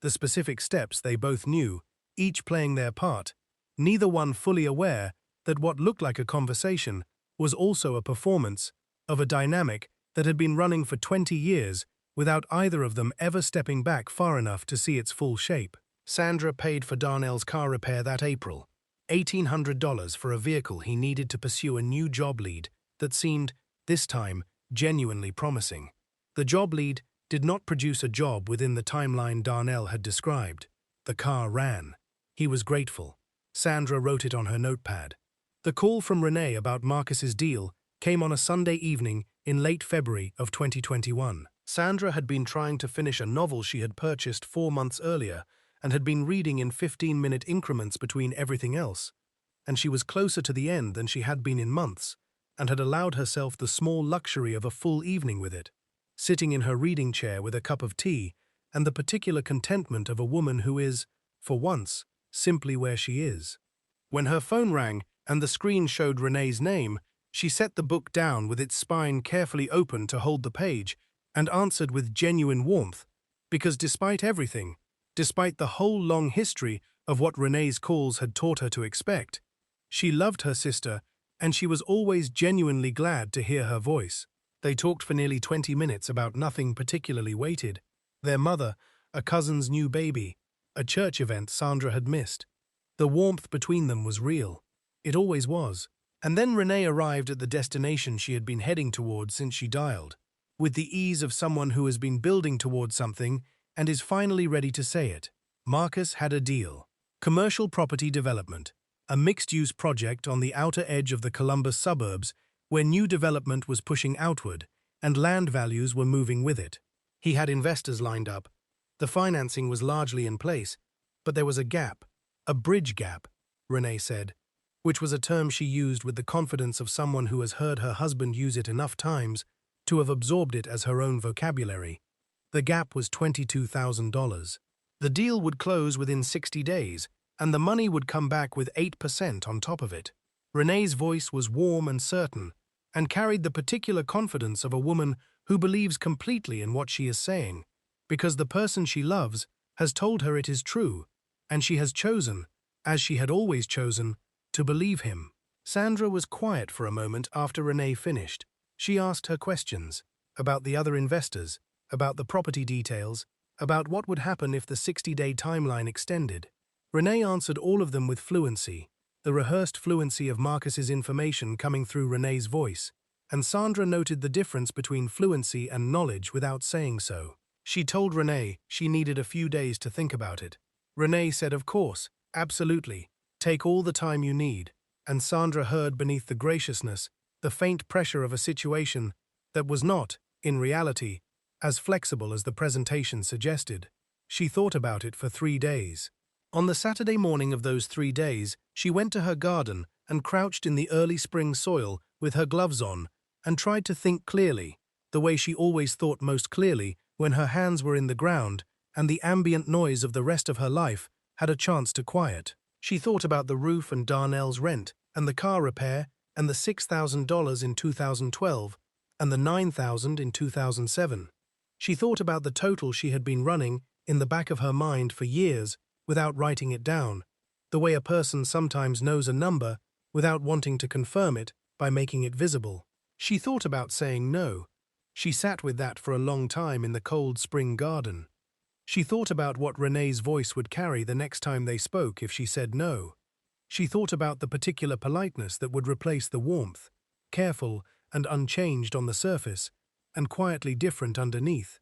The specific steps they both knew, each playing their part, neither one fully aware that what looked like a conversation was also a performance of a dynamic that had been running for 20 years without either of them ever stepping back far enough to see its full shape. Sandra paid for Darnell's car repair that April, $1,800 for a vehicle he needed to pursue a new job lead that seemed, this time, genuinely promising. The job lead did not produce a job within the timeline Darnell had described. The car ran. He was grateful. Sandra wrote it on her notepad. The call from Renee about Marcus's deal came on a Sunday evening in late February of 2021. Sandra had been trying to finish a novel she had purchased 4 months earlier and had been reading in 15-minute increments between everything else, and she was closer to the end than she had been in months, and had allowed herself the small luxury of a full evening with it, sitting in her reading chair with a cup of tea and the particular contentment of a woman who is, for once, simply where she is. When her phone rang and the screen showed Renee's name, she set the book down with its spine carefully open to hold the page and answered with genuine warmth, because despite everything, despite the whole long history of what Renee's calls had taught her to expect, she loved her sister and she was always genuinely glad to hear her voice. They talked for nearly 20 minutes about nothing particularly weighted: their mother, a cousin's new baby, a church event Sandra had missed. The warmth between them was real. It always was. And then Renee arrived at the destination she had been heading towards since she dialed, with the ease of someone who has been building towards something and is finally ready to say it. Marcus had a deal. Commercial property development, a mixed-use project on the outer edge of the Columbus suburbs where new development was pushing outward and land values were moving with it. He had investors lined up. The financing was largely in place, but there was a gap, a bridge gap, Renee said, which was a term she used with the confidence of someone who has heard her husband use it enough times to have absorbed it as her own vocabulary. The gap was $22,000. The deal would close within 60 days, and the money would come back with 8% on top of it. Renee's voice was warm and certain, and carried the particular confidence of a woman who believes completely in what she is saying, because the person she loves has told her it is true, and she has chosen, as she had always chosen, to believe him. Sandra was quiet for a moment after Renee finished. She asked her questions about the other investors, about the property details, about what would happen if the 60-day timeline extended. Renee answered all of them with fluency, the rehearsed fluency of Marcus's information coming through Renee's voice, and Sandra noted the difference between fluency and knowledge without saying so. She told Renee she needed a few days to think about it. Renee said, "Of course, absolutely. Take all the time you need," and Sandra heard beneath the graciousness the faint pressure of a situation that was not, in reality, as flexible as the presentation suggested. She thought about it for 3 days. On the Saturday morning of those 3 days, she went to her garden and crouched in the early spring soil with her gloves on and tried to think clearly, the way she always thought most clearly when her hands were in the ground and the ambient noise of the rest of her life had a chance to quiet. She thought about the roof and Darnell's rent, and the car repair, and the $6,000 in 2012, and the $9,000 in 2007. She thought about the total she had been running in the back of her mind for years without writing it down, the way a person sometimes knows a number without wanting to confirm it by making it visible. She thought about saying no. She sat with that for a long time in the cold spring garden. She thought about what Renee's voice would carry the next time they spoke if she said no. She thought about the particular politeness that would replace the warmth, careful and unchanged on the surface, and quietly different underneath,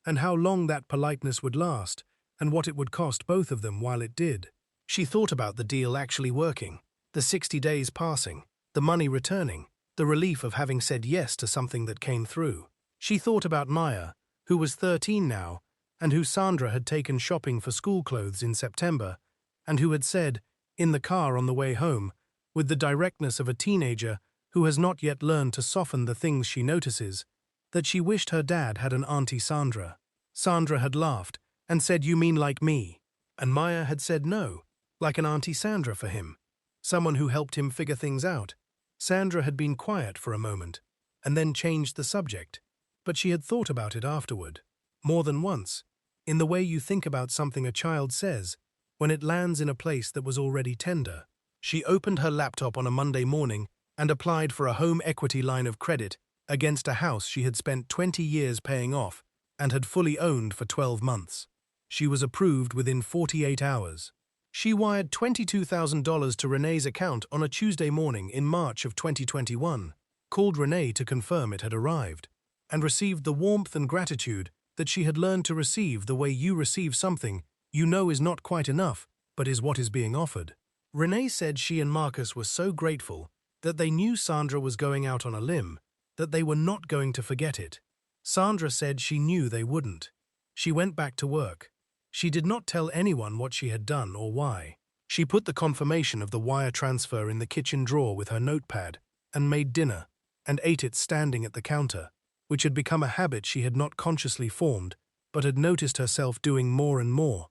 and how long that politeness would last, and what it would cost both of them while it did. She thought about the deal actually working, the 60 days passing, the money returning, the relief of having said yes to something that came through. She thought about Maya, who was 13 now, and who Sandra had taken shopping for school clothes in September, and who had said, in the car on the way home, with the directness of a teenager who has not yet learned to soften the things she notices, that she wished her dad had an Auntie Sandra. Sandra had laughed and said, "You mean like me?" And Maya had said no, like an Auntie Sandra for him, someone who helped him figure things out. Sandra had been quiet for a moment, and then changed the subject, but she had thought about it afterward, more than once, in the way you think about something a child says, when it lands in a place that was already tender. She opened her laptop on a Monday morning and applied for a home equity line of credit against a house she had spent 20 years paying off and had fully owned for 12 months. She was approved within 48 hours. She wired $22,000 to Renee's account on a Tuesday morning in March of 2021, called Renee to confirm it had arrived, and received the warmth and gratitude that she had learned to receive the way you receive something you know is not quite enough, but is what is being offered. Renee said she and Marcus were so grateful that they knew Sandra was going out on a limb, that they were not going to forget it. Sandra said she knew they wouldn't. She went back to work. She did not tell anyone what she had done or why. She put the confirmation of the wire transfer in the kitchen drawer with her notepad and made dinner and ate it standing at the counter, which had become a habit she had not consciously formed but had noticed herself doing more and more,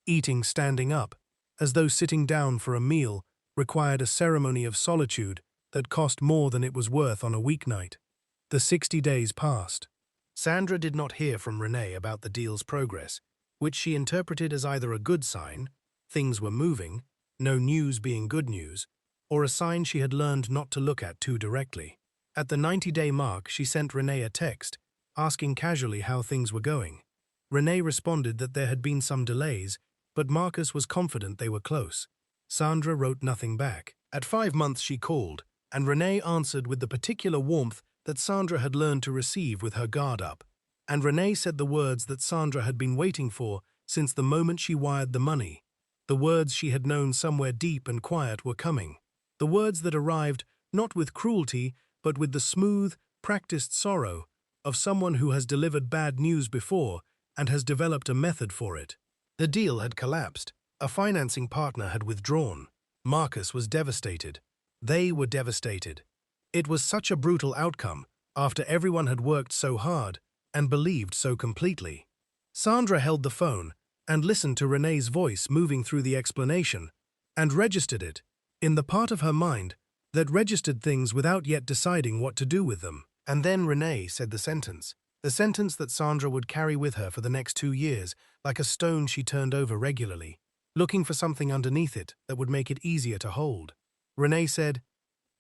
eating standing up, as though sitting down for a meal required a ceremony of solitude that cost more than it was worth on a weeknight. The 60 days passed. Sandra did not hear from Renee about the deal's progress, which she interpreted as either a good sign, things were moving, no news being good news, or a sign she had learned not to look at too directly. At the 90-day mark, she sent Renee a text, asking casually how things were going. Renee responded that there had been some delays, but Marcus was confident they were close. Sandra wrote nothing back. At 5 months she called, and Renee answered with the particular warmth that Sandra had learned to receive with her guard up. And Renee said the words that Sandra had been waiting for since the moment she wired the money. The words she had known somewhere deep and quiet were coming. The words that arrived not with cruelty, but with the smooth, practiced sorrow of someone who has delivered bad news before and has developed a method for it. The deal had collapsed. A financing partner had withdrawn. Marcus was devastated. They were devastated. It was such a brutal outcome after everyone had worked so hard and believed so completely. Sandra held the phone and listened to Renee's voice moving through the explanation and registered it in the part of her mind that registered things without yet deciding what to do with them. And then Renee said the sentence that Sandra would carry with her for the next 2 years, like a stone she turned over regularly, looking for something underneath it that would make it easier to hold. Renee said,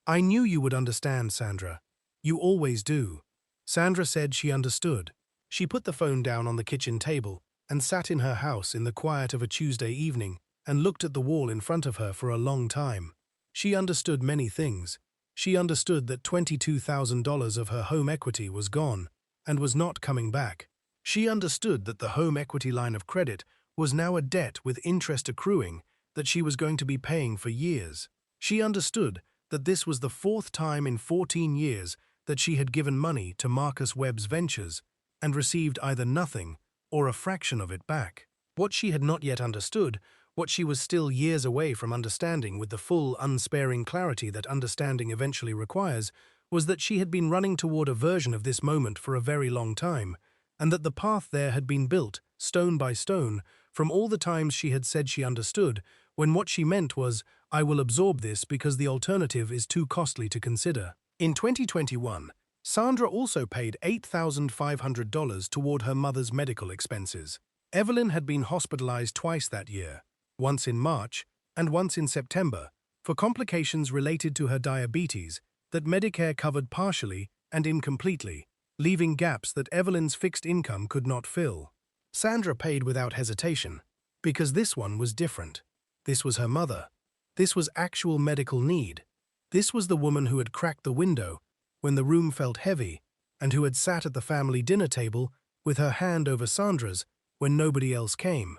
"I knew you would understand, Sandra. You always do." Sandra said she understood. She put the phone down on the kitchen table and sat in her house in the quiet of a Tuesday evening and looked at the wall in front of her for a long time. She understood many things. She understood that $22,000 of her home equity was gone and was not coming back. She understood that the home equity line of credit was now a debt with interest accruing that she was going to be paying for years. She understood that this was the 4th time in 14 years that she had given money to Marcus Webb's ventures and received either nothing or a fraction of it back. What she had not yet understood, what she was still years away from understanding with the full, unsparing clarity that understanding eventually requires, was that she had been running toward a version of this moment for a very long time, and that the path there had been built, stone by stone, from all the times she had said she understood, when what she meant was, "I will absorb this because the alternative is too costly to consider." In 2021, Sandra also paid $8,500 toward her mother's medical expenses. Evelyn had been hospitalized twice that year, once in March and once in September, for complications related to her diabetes that Medicare covered partially and incompletely, leaving gaps that Evelyn's fixed income could not fill. Sandra paid without hesitation, because this one was different. This was her mother. This was actual medical need. This was the woman who had cracked the window when the room felt heavy and who had sat at the family dinner table with her hand over Sandra's when nobody else came.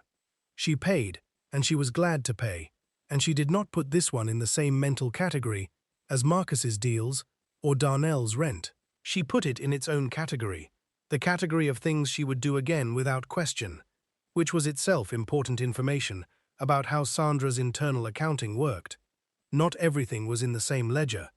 She paid, and she was glad to pay, and she did not put this one in the same mental category as Marcus's deals or Darnell's rent. She put it in its own category, the category of things she would do again without question, which was itself important information about how Sandra's internal accounting worked. Not everything was in the same ledger,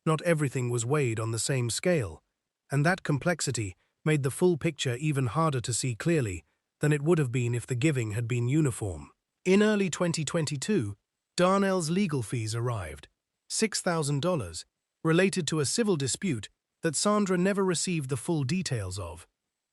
not everything was weighed on the same scale, and that complexity made the full picture even harder to see clearly than it would have been if the giving had been uniform. In early 2022, Darnell's legal fees arrived, $6,000, related to a civil dispute that Sandra never received the full details of.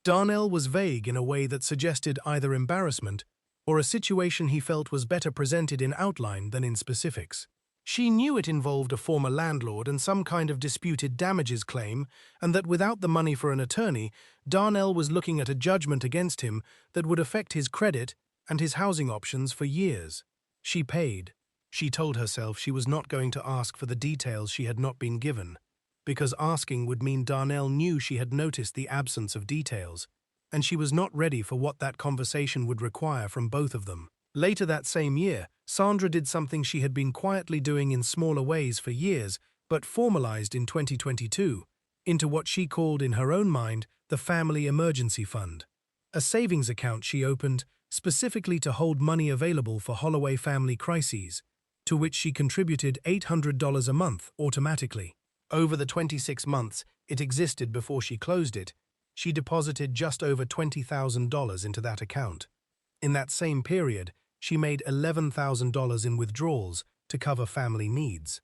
Darnell was vague in a way that suggested either embarrassment or a situation he felt was better presented in outline than in specifics. She knew it involved a former landlord and some kind of disputed damages claim, and that without the money for an attorney, Darnell was looking at a judgment against him that would affect his credit and his housing options for years. She paid. She told herself she was not going to ask for the details she had not been given, because asking would mean Darnell knew she had noticed the absence of details, and she was not ready for what that conversation would require from both of them. Later that same year, Sandra did something she had been quietly doing in smaller ways for years, but formalized in 2022, into what she called in her own mind the Family Emergency Fund, a savings account she opened specifically to hold money available for Holloway family crises, to which she contributed $800 a month automatically. Over the 26 months it existed before she closed it, she deposited just over $20,000 into that account. In that same period, she made $11,000 in withdrawals to cover family needs.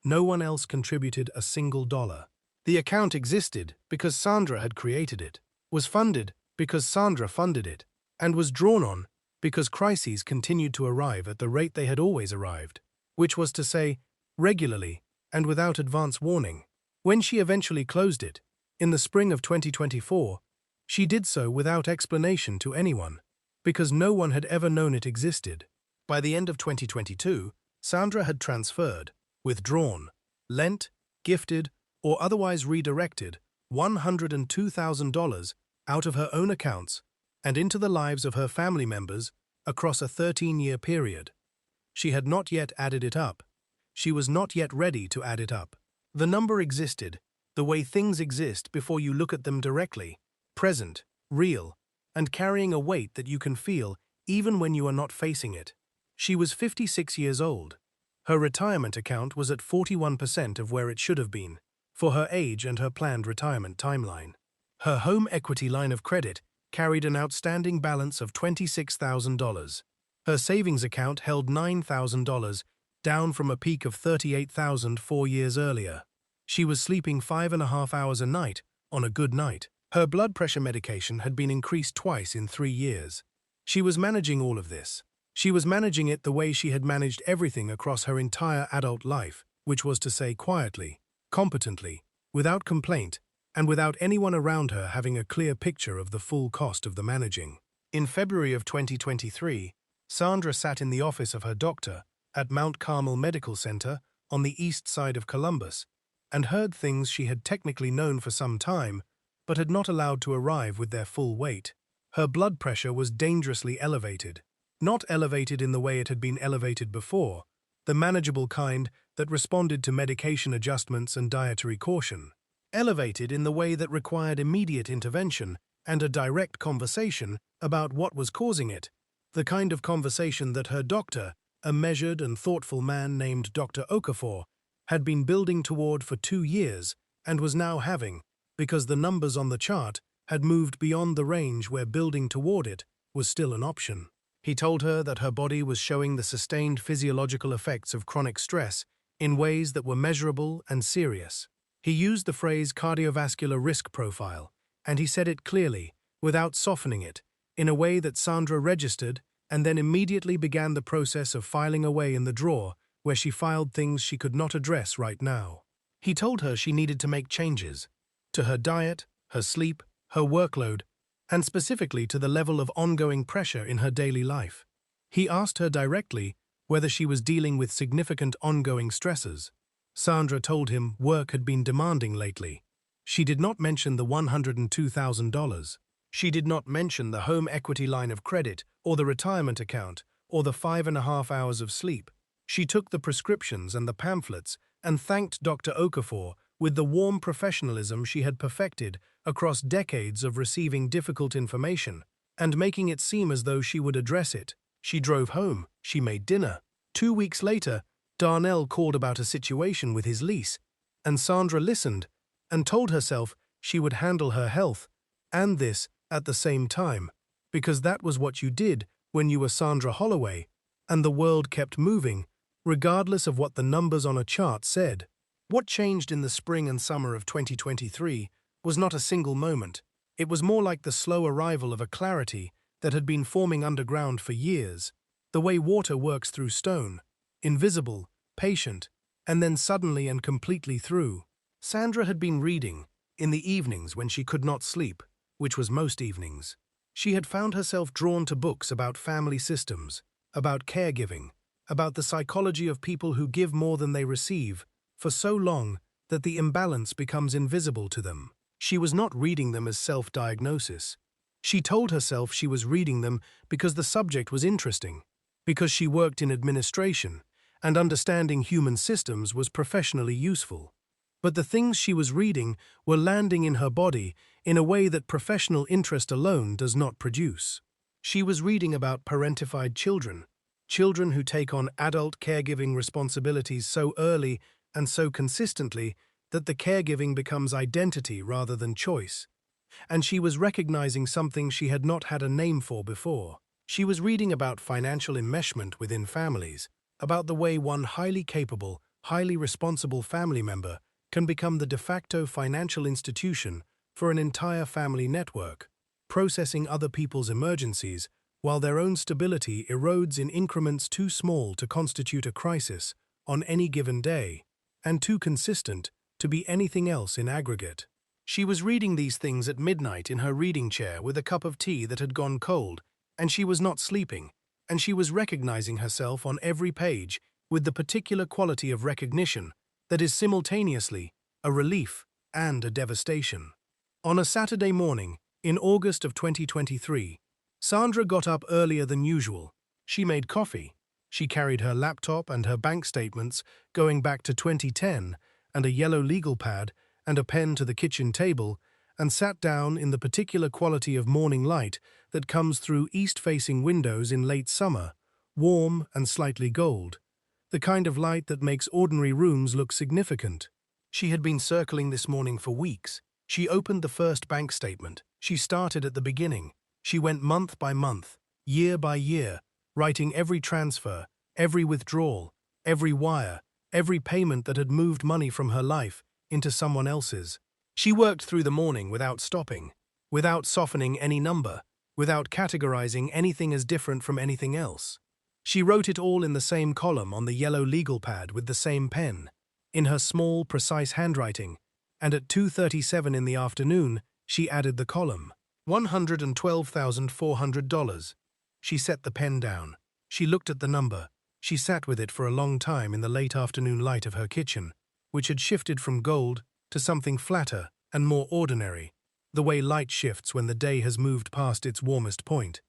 No one else contributed a single dollar. The account existed because Sandra had created it, was funded because Sandra funded it, and was drawn on because crises continued to arrive at the rate they had always arrived, which was to say, regularly and without advance warning. When she eventually closed it, in the spring of 2024, she did so without explanation to anyone, because no one had ever known it existed. By the end of 2022, Sandra had transferred, withdrawn, lent, gifted, or otherwise redirected $102,000 out of her own accounts and into the lives of her family members across a 13-year period. She had not yet added it up. She was not yet ready to add it up. The number existed, the way things exist before you look at them directly, present, real, and carrying a weight that you can feel even when you are not facing it. She was 56 years old. Her retirement account was at 41% of where it should have been, for her age and her planned retirement timeline. Her home equity line of credit carried an outstanding balance of $26,000. Her savings account held $9,000, down from a peak of $38,000 4 years earlier. She was sleeping 5.5 hours a night on a good night. Her blood pressure medication had been increased twice in 3 years. She was managing all of this. She was managing it the way she had managed everything across her entire adult life, which was to say quietly, competently, without complaint, and without anyone around her having a clear picture of the full cost of the managing. In February of 2023, Sandra sat in the office of her doctor at Mount Carmel Medical Center on the east side of Columbus and heard things she had technically known for some time, but had not allowed to arrive with their full weight. Her blood pressure was dangerously elevated. Not elevated in the way it had been elevated before, the manageable kind that responded to medication adjustments and dietary caution. Elevated in the way that required immediate intervention and a direct conversation about what was causing it, the kind of conversation that her doctor, a measured and thoughtful man named Dr. Okafor, had been building toward for 2 years and was now having, because the numbers on the chart had moved beyond the range where building toward it was still an option. He told her that her body was showing the sustained physiological effects of chronic stress in ways that were measurable and serious. He used the phrase cardiovascular risk profile, and he said it clearly, without softening it, in a way that Sandra registered and then immediately began the process of filing away in the drawer where she filed things she could not address right now. He told her she needed to make changes to her diet, her sleep, her workload, and specifically to the level of ongoing pressure in her daily life. He asked her directly whether she was dealing with significant ongoing stresses. Sandra told him work had been demanding lately. She did not mention the $102,000. She did not mention the home equity line of credit or the retirement account or the 5.5 hours of sleep. She took the prescriptions and the pamphlets and thanked Dr. Okafor with the warm professionalism she had perfected across decades of receiving difficult information and making it seem as though she would address it. She drove home, she made dinner. 2 weeks later, Darnell called about a situation with his lease, and Sandra listened and told herself she would handle her health and this at the same time, because that was what you did when you were Sandra Holloway, and the world kept moving, regardless of what the numbers on a chart said. What changed in the spring and summer of 2023 was not a single moment. It was more like the slow arrival of a clarity that had been forming underground for years, the way water works through stone, invisible, patient, and then suddenly and completely through. Sandra had been reading, in the evenings when she could not sleep, which was most evenings. She had found herself drawn to books about family systems, about caregiving, about the psychology of people who give more than they receive, for so long that the imbalance becomes invisible to them. She was not reading them as self-diagnosis. She told herself she was reading them because the subject was interesting, because she worked in administration, and understanding human systems was professionally useful. But the things she was reading were landing in her body in a way that professional interest alone does not produce. She was reading about parentified children, children who take on adult caregiving responsibilities so early and so consistently that the caregiving becomes identity rather than choice. And she was recognizing something she had not had a name for before. She was reading about financial enmeshment within families, about the way one highly capable, highly responsible family member can become the de facto financial institution for an entire family network, processing other people's emergencies while their own stability erodes in increments too small to constitute a crisis on any given day, and too consistent to be anything else in aggregate. She was reading these things at midnight in her reading chair with a cup of tea that had gone cold, and she was not sleeping, and she was recognizing herself on every page with the particular quality of recognition that is simultaneously a relief and a devastation. On a Saturday morning, in August of 2023, Sandra got up earlier than usual. She made coffee. She carried her laptop and her bank statements going back to 2010 and a yellow legal pad and a pen to the kitchen table, and sat down in the particular quality of morning light that comes through east-facing windows in late summer, warm and slightly gold, the kind of light that makes ordinary rooms look significant. She had been circling this morning for weeks. She opened the first bank statement. She started at the beginning. She went month by month, year by year, writing every transfer, every withdrawal, every wire, every payment that had moved money from her life into someone else's. She worked through the morning without stopping, without softening any number, without categorizing anything as different from anything else. She wrote it all in the same column on the yellow legal pad with the same pen, in her small, precise handwriting, and at 2:37 in the afternoon, she added the column. $112,400. She set the pen down. She looked at the number. She sat with it for a long time in the late afternoon light of her kitchen, which had shifted from gold to something flatter and more ordinary, the way light shifts when the day has moved past its warmest point.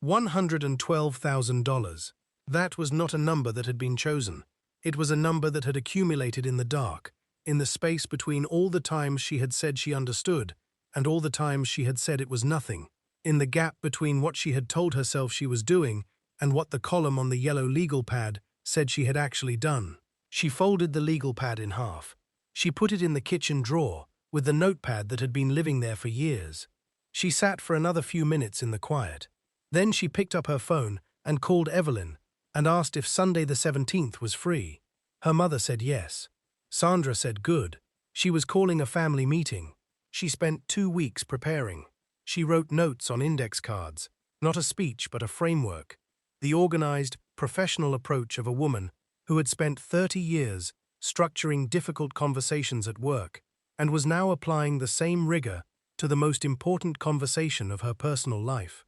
$112,000. That was not a number that had been chosen. It was a number that had accumulated in the dark, in the space between all the times she had said she understood and all the times she had said it was nothing, in the gap between what she had told herself she was doing and what the column on the yellow legal pad said she had actually done. She folded the legal pad in half. She put it in the kitchen drawer with the notepad that had been living there for years. She sat for another few minutes in the quiet. Then she picked up her phone and called Evelyn and asked if Sunday the 17th was free. Her mother said yes. Sandra said good. She was calling a family meeting. She spent 2 weeks preparing. She wrote notes on index cards, not a speech but a framework, the organized, professional approach of a woman who had spent 30 years structuring difficult conversations at work and was now applying the same rigor to the most important conversation of her personal life.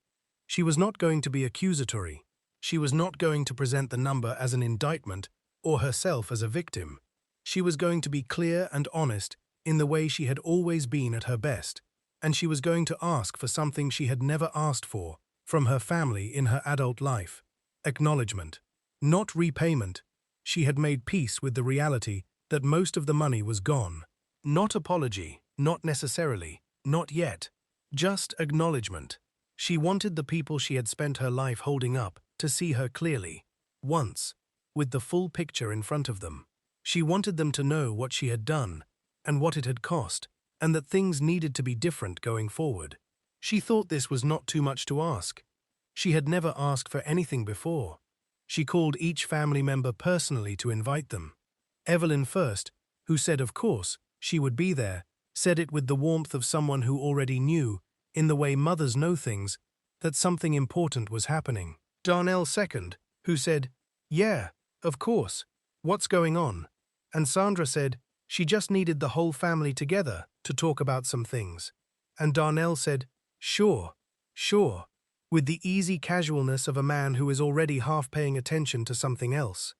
She was not going to be accusatory. She was not going to present the number as an indictment or herself as a victim. She was going to be clear and honest in the way she had always been at her best, and she was going to ask for something she had never asked for from her family in her adult life: acknowledgement, not repayment. She had made peace with the reality that most of the money was gone. Not apology, not necessarily, not yet. Just acknowledgement. She wanted the people she had spent her life holding up to see her clearly, once, with the full picture in front of them. She wanted them to know what she had done, and what it had cost, and that things needed to be different going forward. She thought this was not too much to ask. She had never asked for anything before. She called each family member personally to invite them. Evelyn first, who said of course she would be there, said it with the warmth of someone who already knew, in the way mothers know things, that something important was happening. Darnell second, who said, "Yeah, of course. What's going on?" And Sandra said she just needed the whole family together to talk about some things. And Darnell said, "Sure, sure," with the easy casualness of a man who is already half paying attention to something else.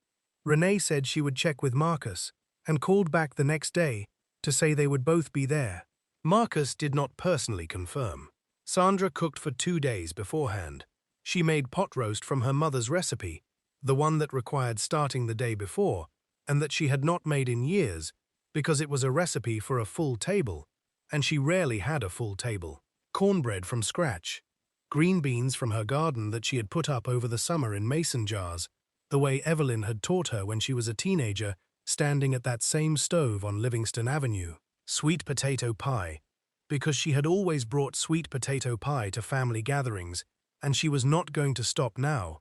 Renee said she would check with Marcus, and called back the next day to say they would both be there. Marcus did not personally confirm. Sandra cooked for 2 days beforehand. She made pot roast from her mother's recipe, the one that required starting the day before, and that she had not made in years, because it was a recipe for a full table, and she rarely had a full table. Cornbread from scratch. Green beans from her garden that she had put up over the summer in mason jars, the way Evelyn had taught her when she was a teenager, standing at that same stove on Livingston Avenue. Sweet potato pie, because she had always brought sweet potato pie to family gatherings, and she was not going to stop now,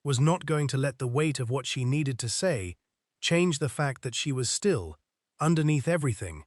was not going to let the weight of what she needed to say change the fact that she was still, underneath everything,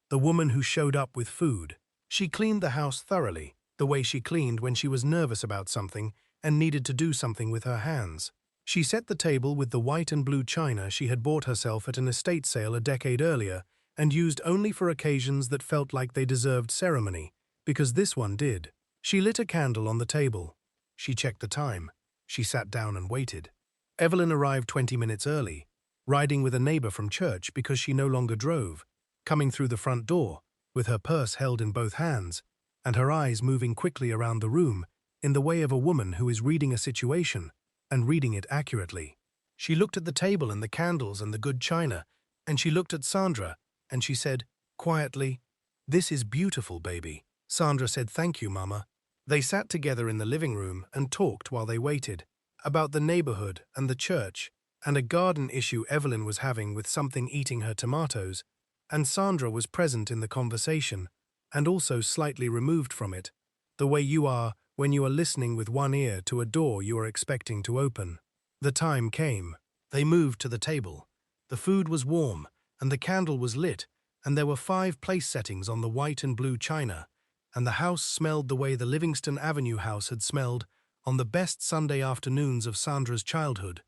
the woman who showed up with food. She cleaned the house thoroughly, the way she cleaned when she was nervous about something and needed to do something with her hands. She set the table with the white and blue china she had bought herself at an estate sale a decade earlier and used only for occasions that felt like they deserved ceremony, because this one did. She lit a candle on the table. She checked the time. She sat down and waited. Evelyn arrived 20 minutes early, riding with a neighbor from church because she no longer drove, coming through the front door, with her purse held in both hands, and her eyes moving quickly around the room in the way of a woman who is reading a situation and reading it accurately. She looked at the table and the candles and the good china, and she looked at Sandra, and she said, quietly, "This is beautiful, baby." Sandra said, "Thank you, Mama." They sat together in the living room and talked while they waited, about the neighborhood and the church, and a garden issue Evelyn was having with something eating her tomatoes, and Sandra was present in the conversation, and also slightly removed from it, the way you are when you are listening with one ear to a door you are expecting to open. The time came. They moved to the table. The food was warm, and the candle was lit, and there were 5 place settings on the white and blue china, and the house smelled the way the Livingston Avenue house had smelled on the best Sunday afternoons of Sandra's childhood,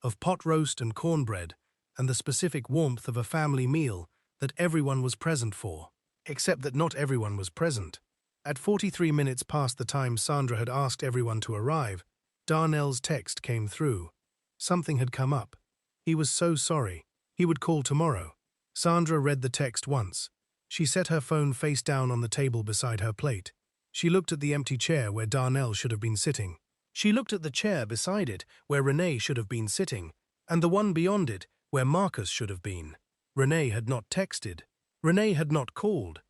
of pot roast and cornbread, and the specific warmth of a family meal that everyone was present for, except that not everyone was present. At 43 minutes past the time Sandra had asked everyone to arrive, Darnell's text came through. Something had come up. He was so sorry. He would call tomorrow. Sandra read the text once. She set her phone face down on the table beside her plate. She looked at the empty chair where Darnell should have been sitting. She looked at the chair beside it where Renee should have been sitting, and the one beyond it where Marcus should have been. Renee had not texted. Renee had not called.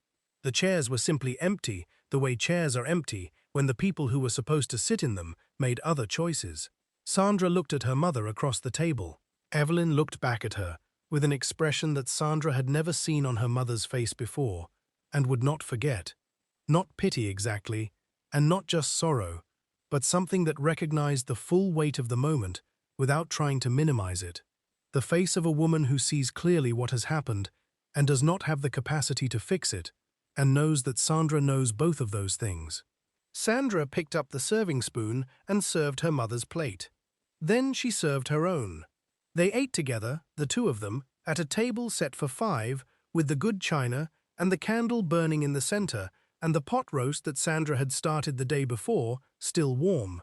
The chairs were simply empty, the way chairs are empty when the people who were supposed to sit in them made other choices. Sandra looked at her mother across the table. Evelyn looked back at her, with an expression that Sandra had never seen on her mother's face before, and would not forget. Not pity exactly, and not just sorrow, but something that recognized the full weight of the moment without trying to minimize it. The face of a woman who sees clearly what has happened and does not have the capacity to fix it, and knows that Sandra knows both of those things. Sandra picked up the serving spoon and served her mother's plate. Then she served her own. They ate together, the 2 of them, at a table set for 5, with the good china and the candle burning in the center, and the pot roast that Sandra had started the day before, still warm.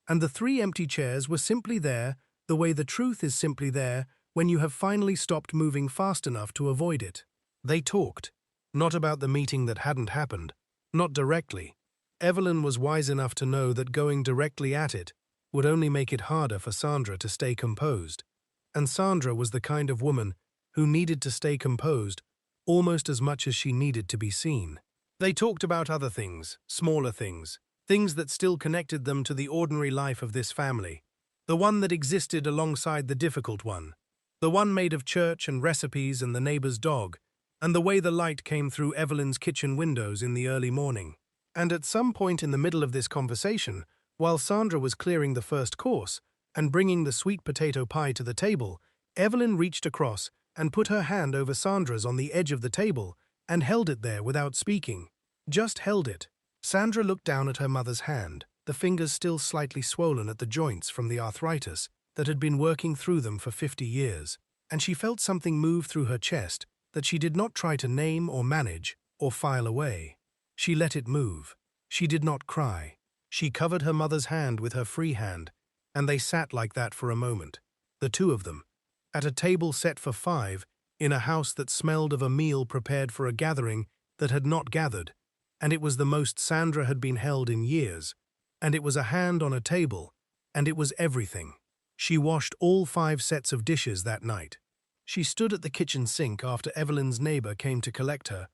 And the 3 empty chairs were simply there, the way the truth is simply there when you have finally stopped moving fast enough to avoid it. They talked. Not about the meeting that hadn't happened. Not directly. Evelyn was wise enough to know that going directly at it would only make it harder for Sandra to stay composed. And Sandra was the kind of woman who needed to stay composed almost as much as she needed to be seen. They talked about other things, smaller things, things that still connected them to the ordinary life of this family, the one that existed alongside the difficult one, the one made of church and recipes and the neighbor's dog, and the way the light came through Evelyn's kitchen windows in the early morning. And at some point in the middle of this conversation, while Sandra was clearing the first course and bringing the sweet potato pie to the table, Evelyn reached across and put her hand over Sandra's on the edge of the table and held it there without speaking. Just held it. Sandra looked down at her mother's hand, the fingers still slightly swollen at the joints from the arthritis that had been working through them for 50 years, and she felt something move through her chest that she did not try to name or manage or file away. She let it move. She did not cry. She covered her mother's hand with her free hand, and they sat like that for a moment, the two of them, at a table set for 5, in a house that smelled of a meal prepared for a gathering that had not gathered, and it was the most Sandra had been held in years, and it was a hand on a table, and it was everything. She washed all 5 sets of dishes that night. She stood at the kitchen sink after Evelyn's neighbor came to collect her,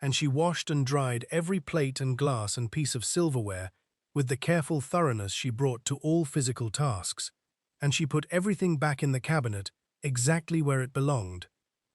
and she washed and dried every plate and glass and piece of silverware with the careful thoroughness she brought to all physical tasks, and she put everything back in the cabinet exactly where it belonged,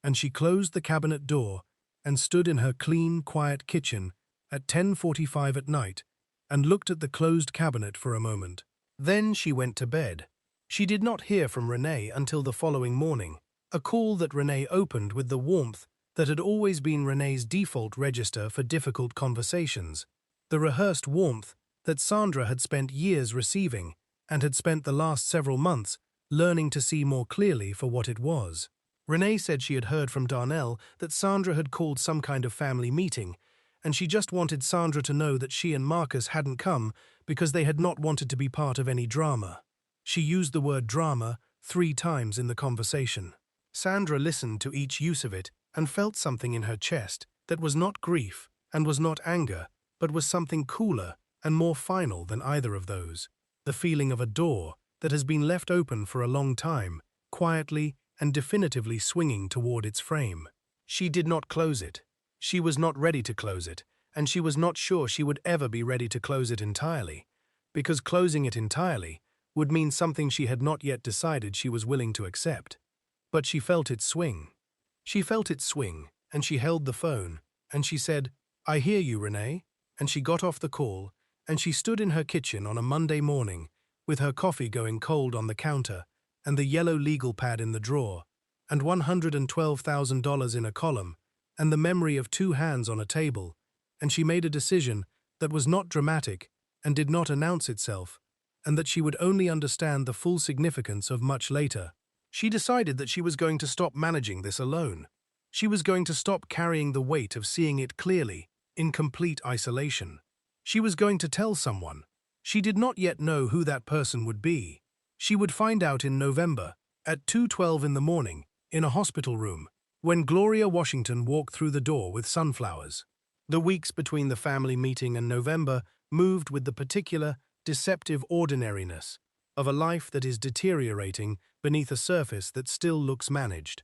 and she closed the cabinet door and stood in her clean, quiet kitchen at 10:45 at night and looked at the closed cabinet for a moment. Then she went to bed. She did not hear from Renee until the following morning, a call that Renee opened with the warmth that had always been Renee's default register for difficult conversations, the rehearsed warmth that Sandra had spent years receiving and had spent the last several months learning to see more clearly for what it was. Renee said she had heard from Darnell that Sandra had called some kind of family meeting, and she just wanted Sandra to know that she and Marcus hadn't come because they had not wanted to be part of any drama. She used the word drama 3 times in the conversation. Sandra listened to each use of it and felt something in her chest that was not grief and was not anger, but was something cooler and more final than either of those. The feeling of a door that has been left open for a long time, quietly and definitively swinging toward its frame. She did not close it. She was not ready to close it, and she was not sure she would ever be ready to close it entirely, because closing it entirely would mean something she had not yet decided she was willing to accept. But she felt it swing. She felt it swing, and she held the phone, and she said, "I hear you, Renee," and she got off the call, and she stood in her kitchen on a Monday morning, with her coffee going cold on the counter, and the yellow legal pad in the drawer, and $112,000 in a column, and the memory of 2 hands on a table, and she made a decision that was not dramatic and did not announce itself, and that she would only understand the full significance of much later. She decided that she was going to stop managing this alone. She was going to stop carrying the weight of seeing it clearly, in complete isolation. She was going to tell someone. She did not yet know who that person would be. She would find out in November, at 2:12 in the morning, in a hospital room, when Gloria Washington walked through the door with sunflowers. The weeks between the family meeting and November moved with the particular, deceptive ordinariness of a life that is deteriorating beneath a surface that still looks managed.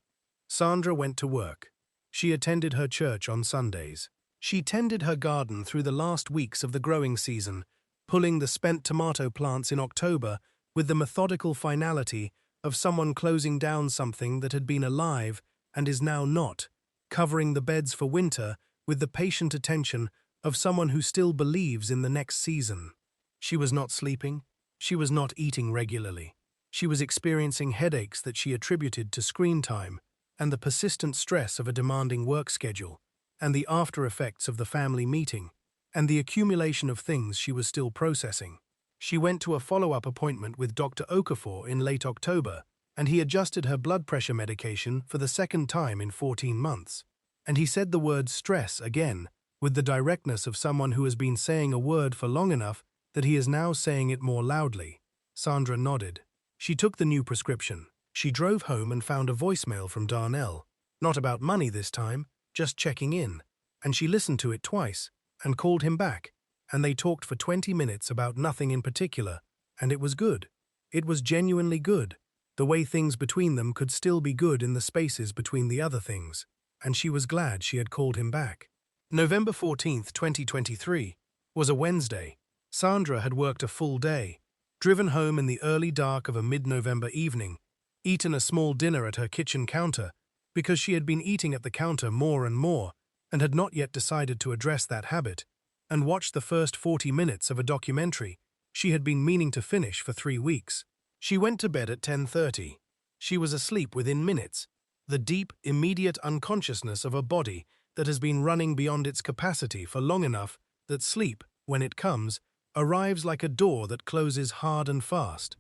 Sandra went to work. She attended her church on Sundays. She tended her garden through the last weeks of the growing season, pulling the spent tomato plants in October with the methodical finality of someone closing down something that had been alive and is now not, covering the beds for winter with the patient attention of someone who still believes in the next season. She was not sleeping. She was not eating regularly. She was experiencing headaches that she attributed to screen time and the persistent stress of a demanding work schedule, and the after effects of the family meeting, and the accumulation of things she was still processing. She went to a follow-up appointment with Dr. Okafor in late October, and he adjusted her blood pressure medication for the second time in 14 months. And he said the word stress again, with the directness of someone who has been saying a word for long enough that he is now saying it more loudly. Sandra nodded. She took the new prescription. She drove home and found a voicemail from Darnell. Not about money this time, just checking in. And she listened to it twice and called him back, and they talked for 20 minutes about nothing in particular, and it was good. It was genuinely good, the way things between them could still be good in the spaces between the other things. and she was glad she had called him back. November 14th, 2023, was a Wednesday. Sandra had worked a full day, driven home in the early dark of a mid-November evening, eaten a small dinner at her kitchen counter, because she had been eating at the counter more and more, and had not yet decided to address that habit, and watched the first 40 minutes of a documentary she had been meaning to finish for 3 weeks. She went to bed at 10:30. She was asleep within minutes, the deep, immediate unconsciousness of a body that has been running beyond its capacity for long enough that sleep, when it comes, arrives like a door that closes hard and fast.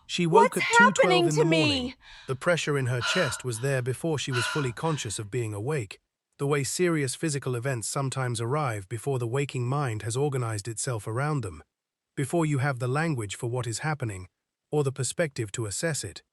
She woke What's at 2:12 happening in to the morning. me? The pressure in her chest was there before she was fully conscious of being awake, the way serious physical events sometimes arrive before the waking mind has organized itself around them, before you have the language for what is happening, or the perspective to assess it.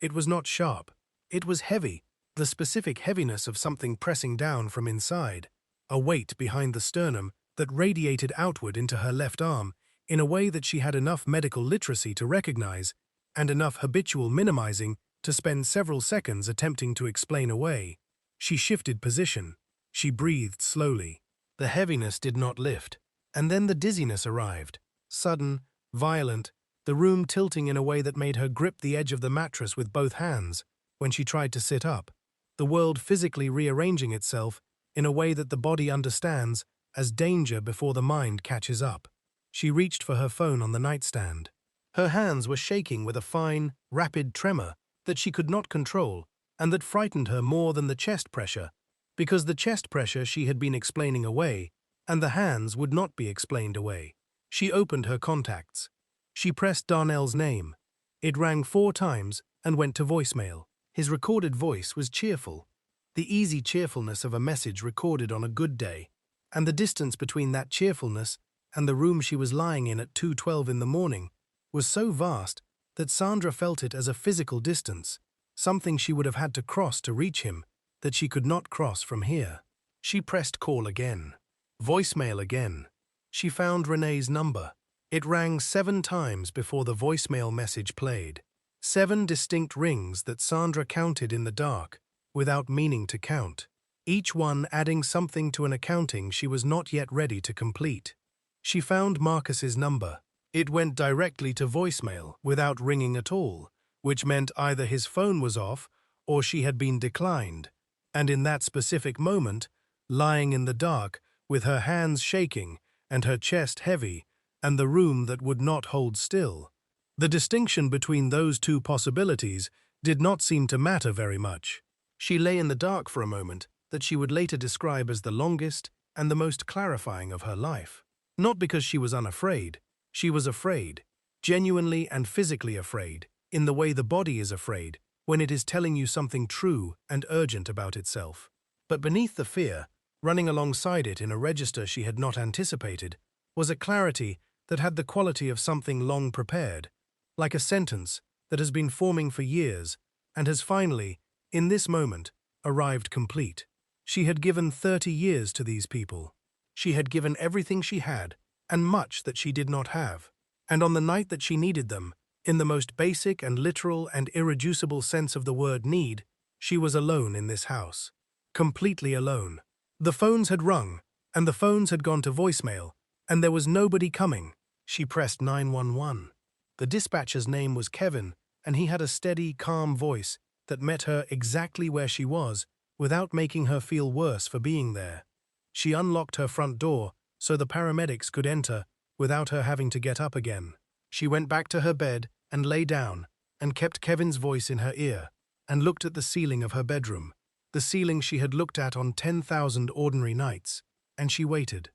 It was not sharp. It was heavy, the specific heaviness of something pressing down from inside, a weight behind the sternum that radiated outward into her left arm in a way that she had enough medical literacy to recognize and enough habitual minimizing to spend several seconds attempting to explain away. She shifted position. She breathed slowly. The heaviness did not lift, and then the dizziness arrived, sudden, violent, the room tilting in a way that made her grip the edge of the mattress with both hands when she tried to sit up, the world physically rearranging itself in a way that the body understands as danger before the mind catches up. She reached for her phone on the nightstand. Her hands were shaking with a fine, rapid tremor that she could not control and that frightened her more than the chest pressure, because the chest pressure she had been explaining away, and the hands would not be explained away. She opened her contacts. She pressed Darnell's name. It rang 4 times and went to voicemail. His recorded voice was cheerful, the easy cheerfulness of a message recorded on a good day, and the distance between that cheerfulness and the room she was lying in at 2:12 in the morning was so vast that Sandra felt it as a physical distance, something she would have had to cross to reach him, that she could not cross from here. She pressed call again. Voicemail again. She found Renee's number. It rang 7 times before the voicemail message played. 7 distinct rings that Sandra counted in the dark, without meaning to count, each one adding something to an accounting she was not yet ready to complete. She found Marcus's number. It went directly to voicemail without ringing at all, which meant either his phone was off or she had been declined. And in that specific moment, lying in the dark, with her hands shaking and her chest heavy, and the room that would not hold still, the distinction between those 2 possibilities did not seem to matter very much. She lay in the dark for a moment that she would later describe as the longest and the most clarifying of her life. Not because she was unafraid. She was afraid, genuinely and physically afraid, in the way the body is afraid when it is telling you something true and urgent about itself. But beneath the fear, running alongside it in a register she had not anticipated, was a clarity that had the quality of something long prepared, like a sentence that has been forming for years and has finally, in this moment, arrived complete. She had given 30 years to these people. She had given everything she had, and much that she did not have. And on the night that she needed them, in the most basic and literal and irreducible sense of the word need, she was alone in this house. Completely alone. The phones had rung, and the phones had gone to voicemail, and there was nobody coming. She pressed 911. The dispatcher's name was Kevin, and he had a steady, calm voice that met her exactly where she was, without making her feel worse for being there. She unlocked her front door so the paramedics could enter without her having to get up again. She went back to her bed and lay down and kept Kevin's voice in her ear and looked at the ceiling of her bedroom, the ceiling she had looked at on 10,000 ordinary nights, and she waited.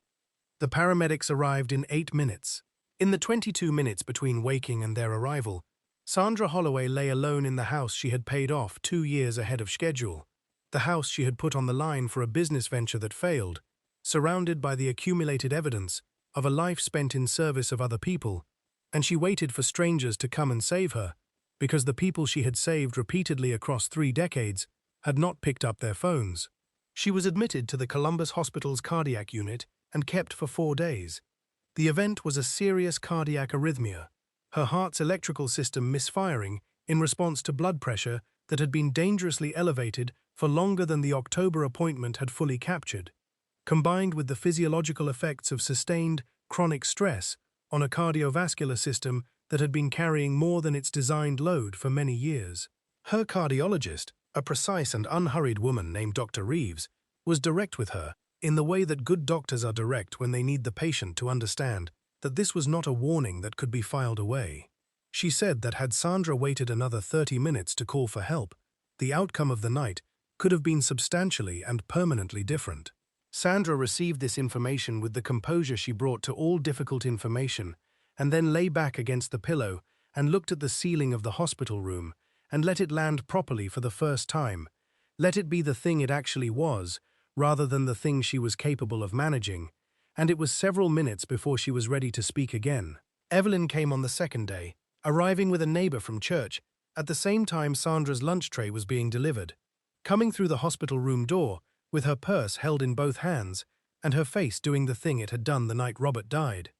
The paramedics arrived in 8 minutes. In the 22 minutes between waking and their arrival, Sandra Holloway lay alone in the house she had paid off 2 years ahead of schedule, the house she had put on the line for a business venture that failed, surrounded by the accumulated evidence of a life spent in service of other people, and she waited for strangers to come and save her, because the people she had saved repeatedly across 3 decades had not picked up their phones. She was admitted to the Columbus Hospital's cardiac unit and kept for 4 days. The event was a serious cardiac arrhythmia, her heart's electrical system misfiring in response to blood pressure that had been dangerously elevated for longer than the October appointment had fully captured, combined with the physiological effects of sustained, chronic stress on a cardiovascular system that had been carrying more than its designed load for many years. Her cardiologist, a precise and unhurried woman named Dr. Reeves, was direct with her, in the way that good doctors are direct when they need the patient to understand that this was not a warning that could be filed away. She said that had Sandra waited another 30 minutes to call for help, the outcome of the night could have been substantially and permanently different. Sandra received this information with the composure she brought to all difficult information, and then lay back against the pillow and looked at the ceiling of the hospital room and let it land properly for the first time. Let it be the thing it actually was, rather than the thing she was capable of managing, and it was several minutes before she was ready to speak again. Evelyn came on the second day, arriving with a neighbor from church at the same time Sandra's lunch tray was being delivered. Coming through the hospital room door, with her purse held in both hands, and her face doing the thing it had done the night Robert died.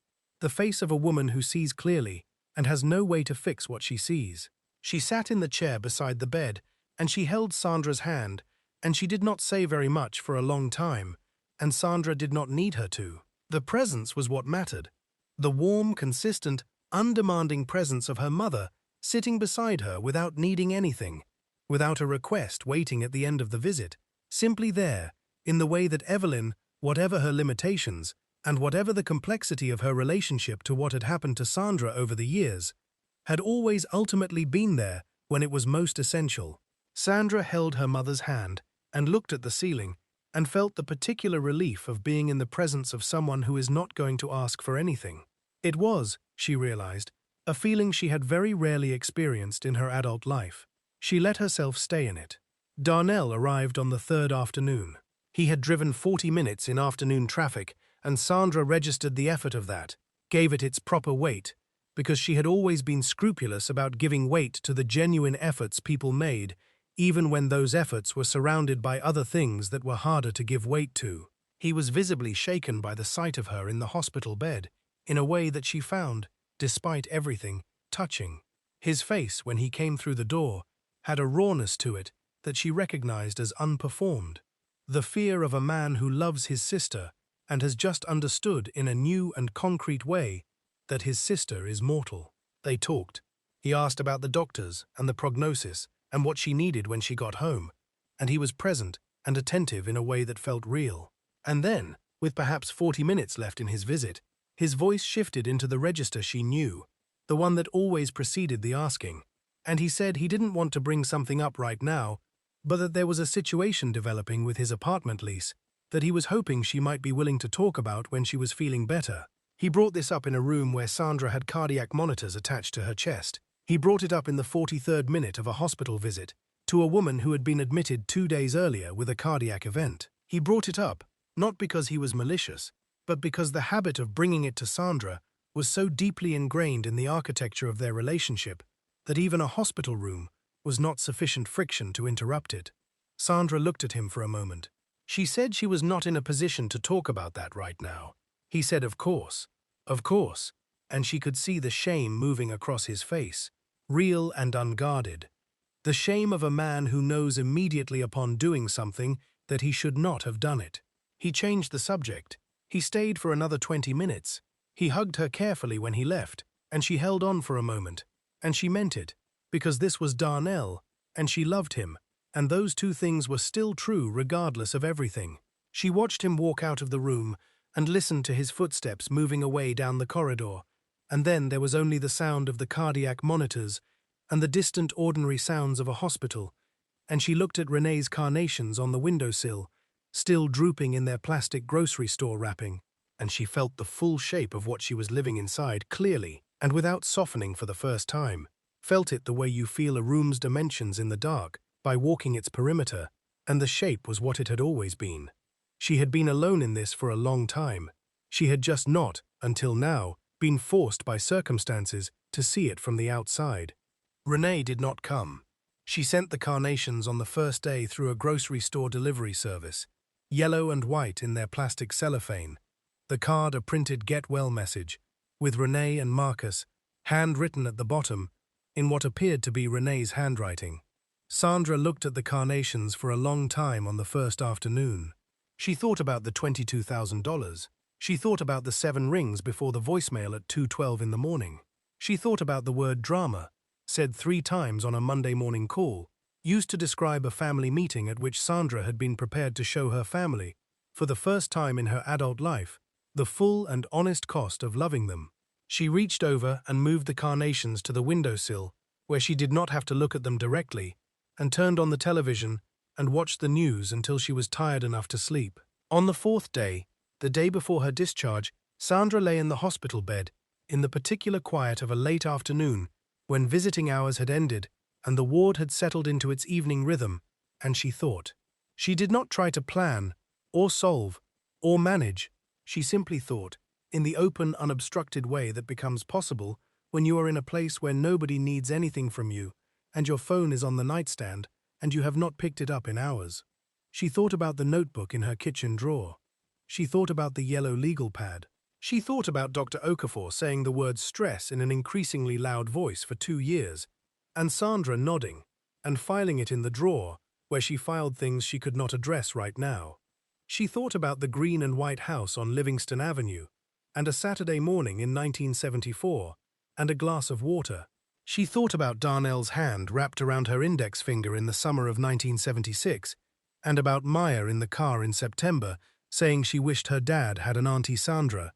The face of a woman who sees clearly and has no way to fix what she sees. She sat in the chair beside the bed, and she held Sandra's hand, and she did not say very much for a long time, and Sandra did not need her to. The presence was what mattered. The warm, consistent, undemanding presence of her mother sitting beside her without needing anything, without a request waiting at the end of the visit, simply there, in the way that Evelyn, whatever her limitations, and whatever the complexity of her relationship to what had happened to Sandra over the years, had always ultimately been there when it was most essential. Sandra held her mother's hand and looked at the ceiling and felt the particular relief of being in the presence of someone who is not going to ask for anything. It was, she realized, a feeling she had very rarely experienced in her adult life. She let herself stay in it. Darnell arrived on the third afternoon. He had driven 40 minutes in afternoon traffic, and Sandra registered the effort of that, gave it its proper weight, because she had always been scrupulous about giving weight to the genuine efforts people made, even when those efforts were surrounded by other things that were harder to give weight to. He was visibly shaken by the sight of her in the hospital bed, in a way that she found, despite everything, touching. His face, when he came through the door, had a rawness to it that she recognized as unperformed. The fear of a man who loves his sister and has just understood in a new and concrete way that his sister is mortal. They talked. He asked about the doctors and the prognosis and what she needed when she got home, and he was present and attentive in a way that felt real. And then, with perhaps 40 minutes left in his visit, his voice shifted into the register she knew, the one that always preceded the asking, and he said he didn't want to bring something up right now, but that there was a situation developing with his apartment lease that he was hoping she might be willing to talk about when she was feeling better. He brought this up in a room where Sandra had cardiac monitors attached to her chest. He brought it up in the 43rd minute of a hospital visit to a woman who had been admitted 2 days earlier with a cardiac event. He brought it up, not because he was malicious, but because the habit of bringing it to Sandra was so deeply ingrained in the architecture of their relationship that even a hospital room was not sufficient friction to interrupt it. Sandra looked at him for a moment. She said she was not in a position to talk about that right now. He said, of course, and she could see the shame moving across his face, real and unguarded. The shame of a man who knows immediately upon doing something that he should not have done it. He changed the subject. He stayed for another 20 minutes. He hugged her carefully when he left, and she held on for a moment. And she meant it, because this was Darnell, and she loved him, and those two things were still true regardless of everything. She watched him walk out of the room and listened to his footsteps moving away down the corridor, and then there was only the sound of the cardiac monitors and the distant ordinary sounds of a hospital, and she looked at Renee's carnations on the windowsill, still drooping in their plastic grocery store wrapping, and she felt the full shape of what she was living inside clearly and without softening for the first time. Felt it the way you feel a room's dimensions in the dark by walking its perimeter, and the shape was what it had always been. She had been alone in this for a long time. She had just not, until now, been forced by circumstances to see it from the outside. Renee did not come. She sent the carnations on the first day through a grocery store delivery service, yellow and white in their plastic cellophane, the card a printed get well message, with Renee and Marcus, handwritten at the bottom, in what appeared to be Renee's handwriting. Sandra looked at the carnations for a long time on the first afternoon. She thought about the $22,000. She thought about the 7 rings before the voicemail at 2:12 in the morning. She thought about the word drama, said 3 times on a Monday morning call, used to describe a family meeting at which Sandra had been prepared to show her family, for the first time in her adult life, the full and honest cost of loving them. She reached over and moved the carnations to the windowsill, where she did not have to look at them directly, and turned on the television and watched the news until she was tired enough to sleep. On the 4th day, the day before her discharge, Sandra lay in the hospital bed, in the particular quiet of a late afternoon, when visiting hours had ended and the ward had settled into its evening rhythm, and she thought. She did not try to plan, or solve, or manage. She simply thought, in the open, unobstructed way that becomes possible when you are in a place where nobody needs anything from you, and your phone is on the nightstand, and you have not picked it up in hours. She thought about the notebook in her kitchen drawer. She thought about the yellow legal pad. She thought about Dr. Okafor saying the word stress in an increasingly loud voice for 2 years, and Sandra nodding, and filing it in the drawer, where she filed things she could not address right now. She thought about the green and white house on Livingston Avenue, and a Saturday morning in 1974, and a glass of water. She thought about Darnell's hand wrapped around her index finger in the summer of 1976, and about Maya in the car in September saying she wished her dad had an Auntie Sandra,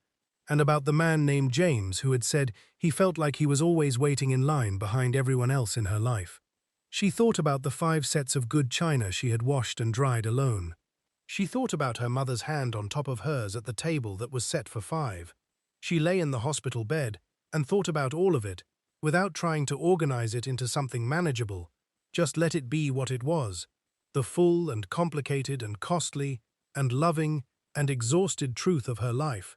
and about the man named James who had said he felt like he was always waiting in line behind everyone else in her life. She thought about the 5 sets of good china she had washed and dried alone. She thought about her mother's hand on top of hers at the table that was set for 5. She lay in the hospital bed and thought about all of it, without trying to organize it into something manageable. Just let it be what it was, the full and complicated and costly and loving and exhausted truth of her life.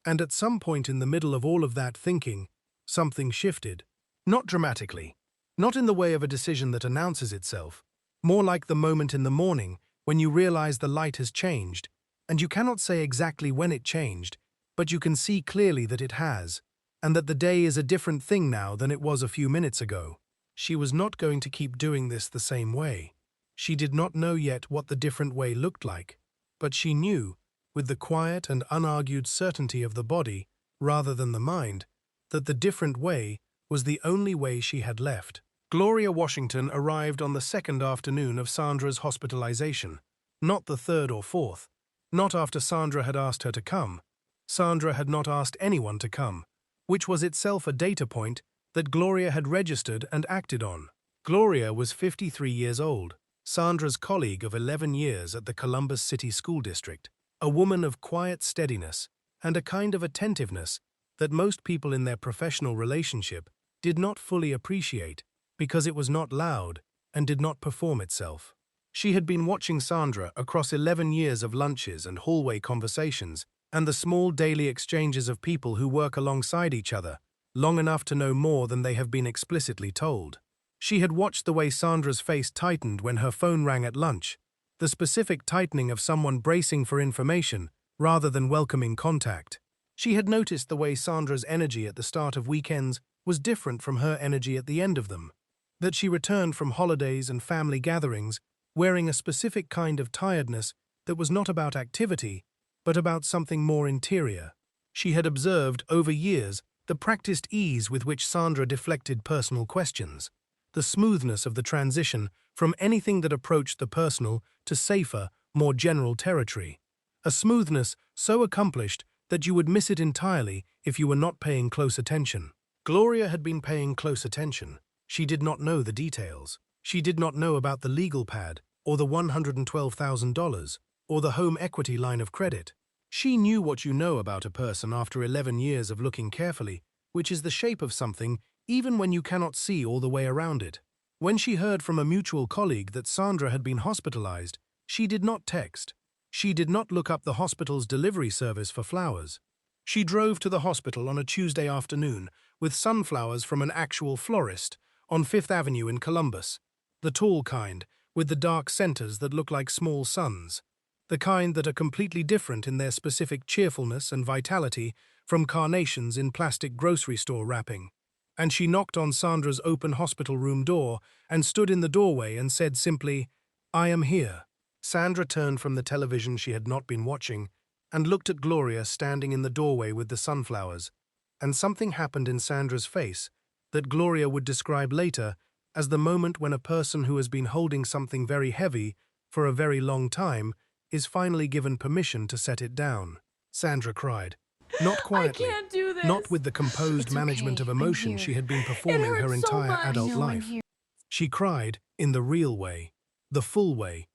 And at some point in the middle of all of that thinking, something shifted. Not dramatically, not in the way of a decision that announces itself, more like the moment in the morning when you realize the light has changed, and you cannot say exactly when it changed, but you can see clearly that it has, and that the day is a different thing now than it was a few minutes ago. She was not going to keep doing this the same way. She did not know yet what the different way looked like, but she knew, with the quiet and unargued certainty of the body, rather than the mind, that the different way was the only way she had left. Gloria Washington arrived on the 2nd afternoon of Sandra's hospitalization, not the 3rd or 4th, not after Sandra had asked her to come. Sandra had not asked anyone to come, which was itself a data point that Gloria had registered and acted on. Gloria was 53 years old, Sandra's colleague of 11 years at the Columbus City School District, a woman of quiet steadiness and a kind of attentiveness that most people in their professional relationship did not fully appreciate because it was not loud and did not perform itself. She had been watching Sandra across 11 years of lunches and hallway conversations and the small daily exchanges of people who work alongside each other, long enough to know more than they have been explicitly told. She had watched the way Sandra's face tightened when her phone rang at lunch, the specific tightening of someone bracing for information rather than welcoming contact. She had noticed the way Sandra's energy at the start of weekends was different from her energy at the end of them, that she returned from holidays and family gatherings wearing a specific kind of tiredness that was not about activity, but about something more interior. She had observed, over years, the practiced ease with which Sandra deflected personal questions, the smoothness of the transition from anything that approached the personal to safer, more general territory, a smoothness so accomplished that you would miss it entirely if you were not paying close attention. Gloria had been paying close attention. She did not know the details. She did not know about the legal pad, or the $112,000, or the home equity line of credit. She knew what you know about a person after 11 years of looking carefully, which is the shape of something even when you cannot see all the way around it. When she heard from a mutual colleague that Sandra had been hospitalized, she did not text. She did not look up the hospital's delivery service for flowers. She drove to the hospital on a Tuesday afternoon with sunflowers from an actual florist on 5th Avenue in Columbus, the tall kind, with the dark centers that look like small suns, the kind that are completely different in their specific cheerfulness and vitality from carnations in plastic grocery store wrapping. and she knocked on Sandra's open hospital room door and stood in the doorway and said simply, "I am here." Sandra turned from the television she had not been watching and looked at Gloria standing in the doorway with the sunflowers, and something happened in Sandra's face that Gloria would describe later as the moment when a person who has been holding something very heavy for a very long time is finally given permission to set it down. Sandra cried. Not I quietly, can't do not this. with the composed It's management okay. of I'm emotion here. she had been It performing her hurts so entire much. adult I know, I'm life. here. She cried in the real way, the full way,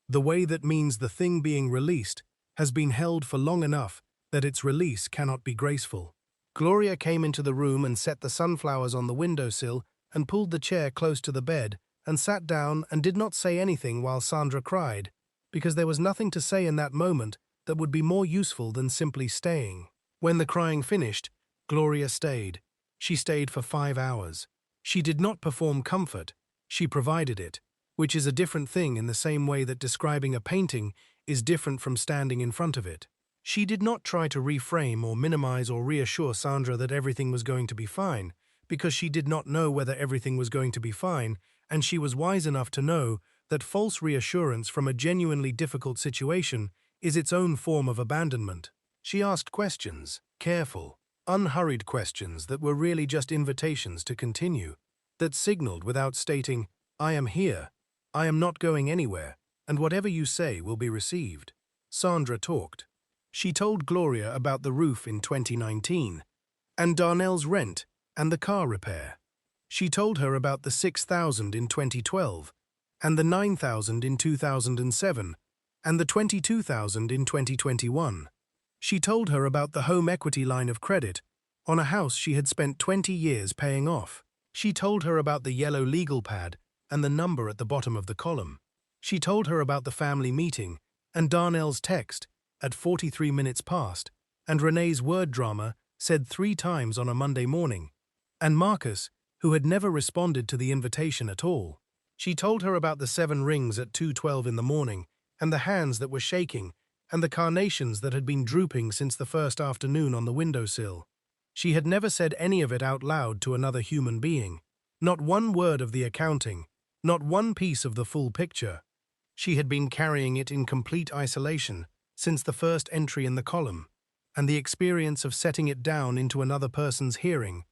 the way that means the thing being released has been held for long enough that its release cannot be graceful. Gloria came into the room and set the sunflowers on the windowsill and pulled the chair close to the bed and sat down and did not say anything while Sandra cried, because there was nothing to say in that moment that would be more useful than simply staying. When the crying finished, Gloria stayed. She stayed for 5 hours. She did not perform comfort, she provided it, which is a different thing in the same way that describing a painting is different from standing in front of it. She did not try to reframe or minimize or reassure Sandra that everything was going to be fine, because she did not know whether everything was going to be fine, and she was wise enough to know that false reassurance from a genuinely difficult situation is its own form of abandonment. She asked questions, careful, unhurried questions that were really just invitations to continue, that signaled without stating, "I am here, I am not going anywhere, and whatever you say will be received." Sandra talked. She told Gloria about the roof in 2019, and Darnell's rent and the car repair. She told her about the 6,000 in 2012, and the 9,000 in 2007, and the 22,000 in 2021. She told her about the home equity line of credit on a house she had spent 20 years paying off. She told her about the yellow legal pad and the number at the bottom of the column. She told her about the family meeting and Darnell's text at 43 minutes past, and Renee's word drama said 3 times on a Monday morning, and Marcus, who had never responded to the invitation at all. She told her about the 7 rings at 2:12 in the morning, and the hands that were shaking, and the carnations that had been drooping since the first afternoon on the windowsill. She had never said any of it out loud to another human being. Not one word of the accounting, not one piece of the full picture. She had been carrying it in complete isolation since the first entry in the column, and the experience of setting it down into another person's hearing,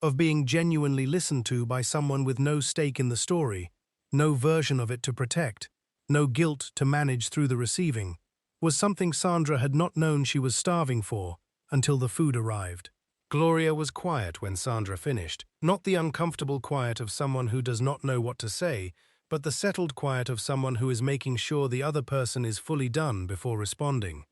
of being genuinely listened to by someone with no stake in the story, no version of it to protect, no guilt to manage through the receiving, was something Sandra had not known she was starving for until the food arrived. Gloria was quiet when Sandra finished, not the uncomfortable quiet of someone who does not know what to say, but the settled quiet of someone who is making sure the other person is fully done before responding,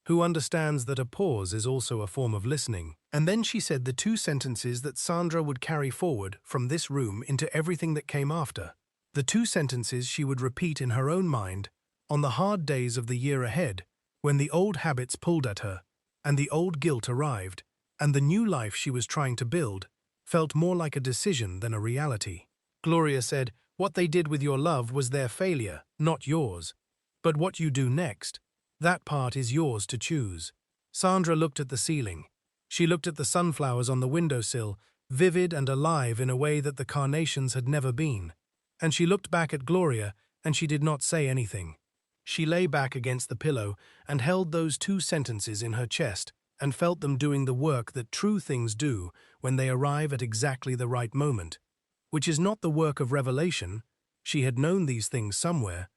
who understands that a pause is also a form of listening. And then she said the 2 sentences that Sandra would carry forward from this room into everything that came after. The 2 sentences she would repeat in her own mind on the hard days of the year ahead, when the old habits pulled at her, and the old guilt arrived, and the new life she was trying to build felt more like a decision than a reality. Gloria said, "What they did with your love was their failure, not yours. But what you do next, that part is yours to choose." Sandra looked at the ceiling. She looked at the sunflowers on the windowsill, vivid and alive in a way that the carnations had never been. And she looked back at Gloria, and she did not say anything. She lay back against the pillow and held those 2 sentences in her chest and felt them doing the work that true things do when they arrive at exactly the right moment, which is not the work of revelation, she had known these things somewhere,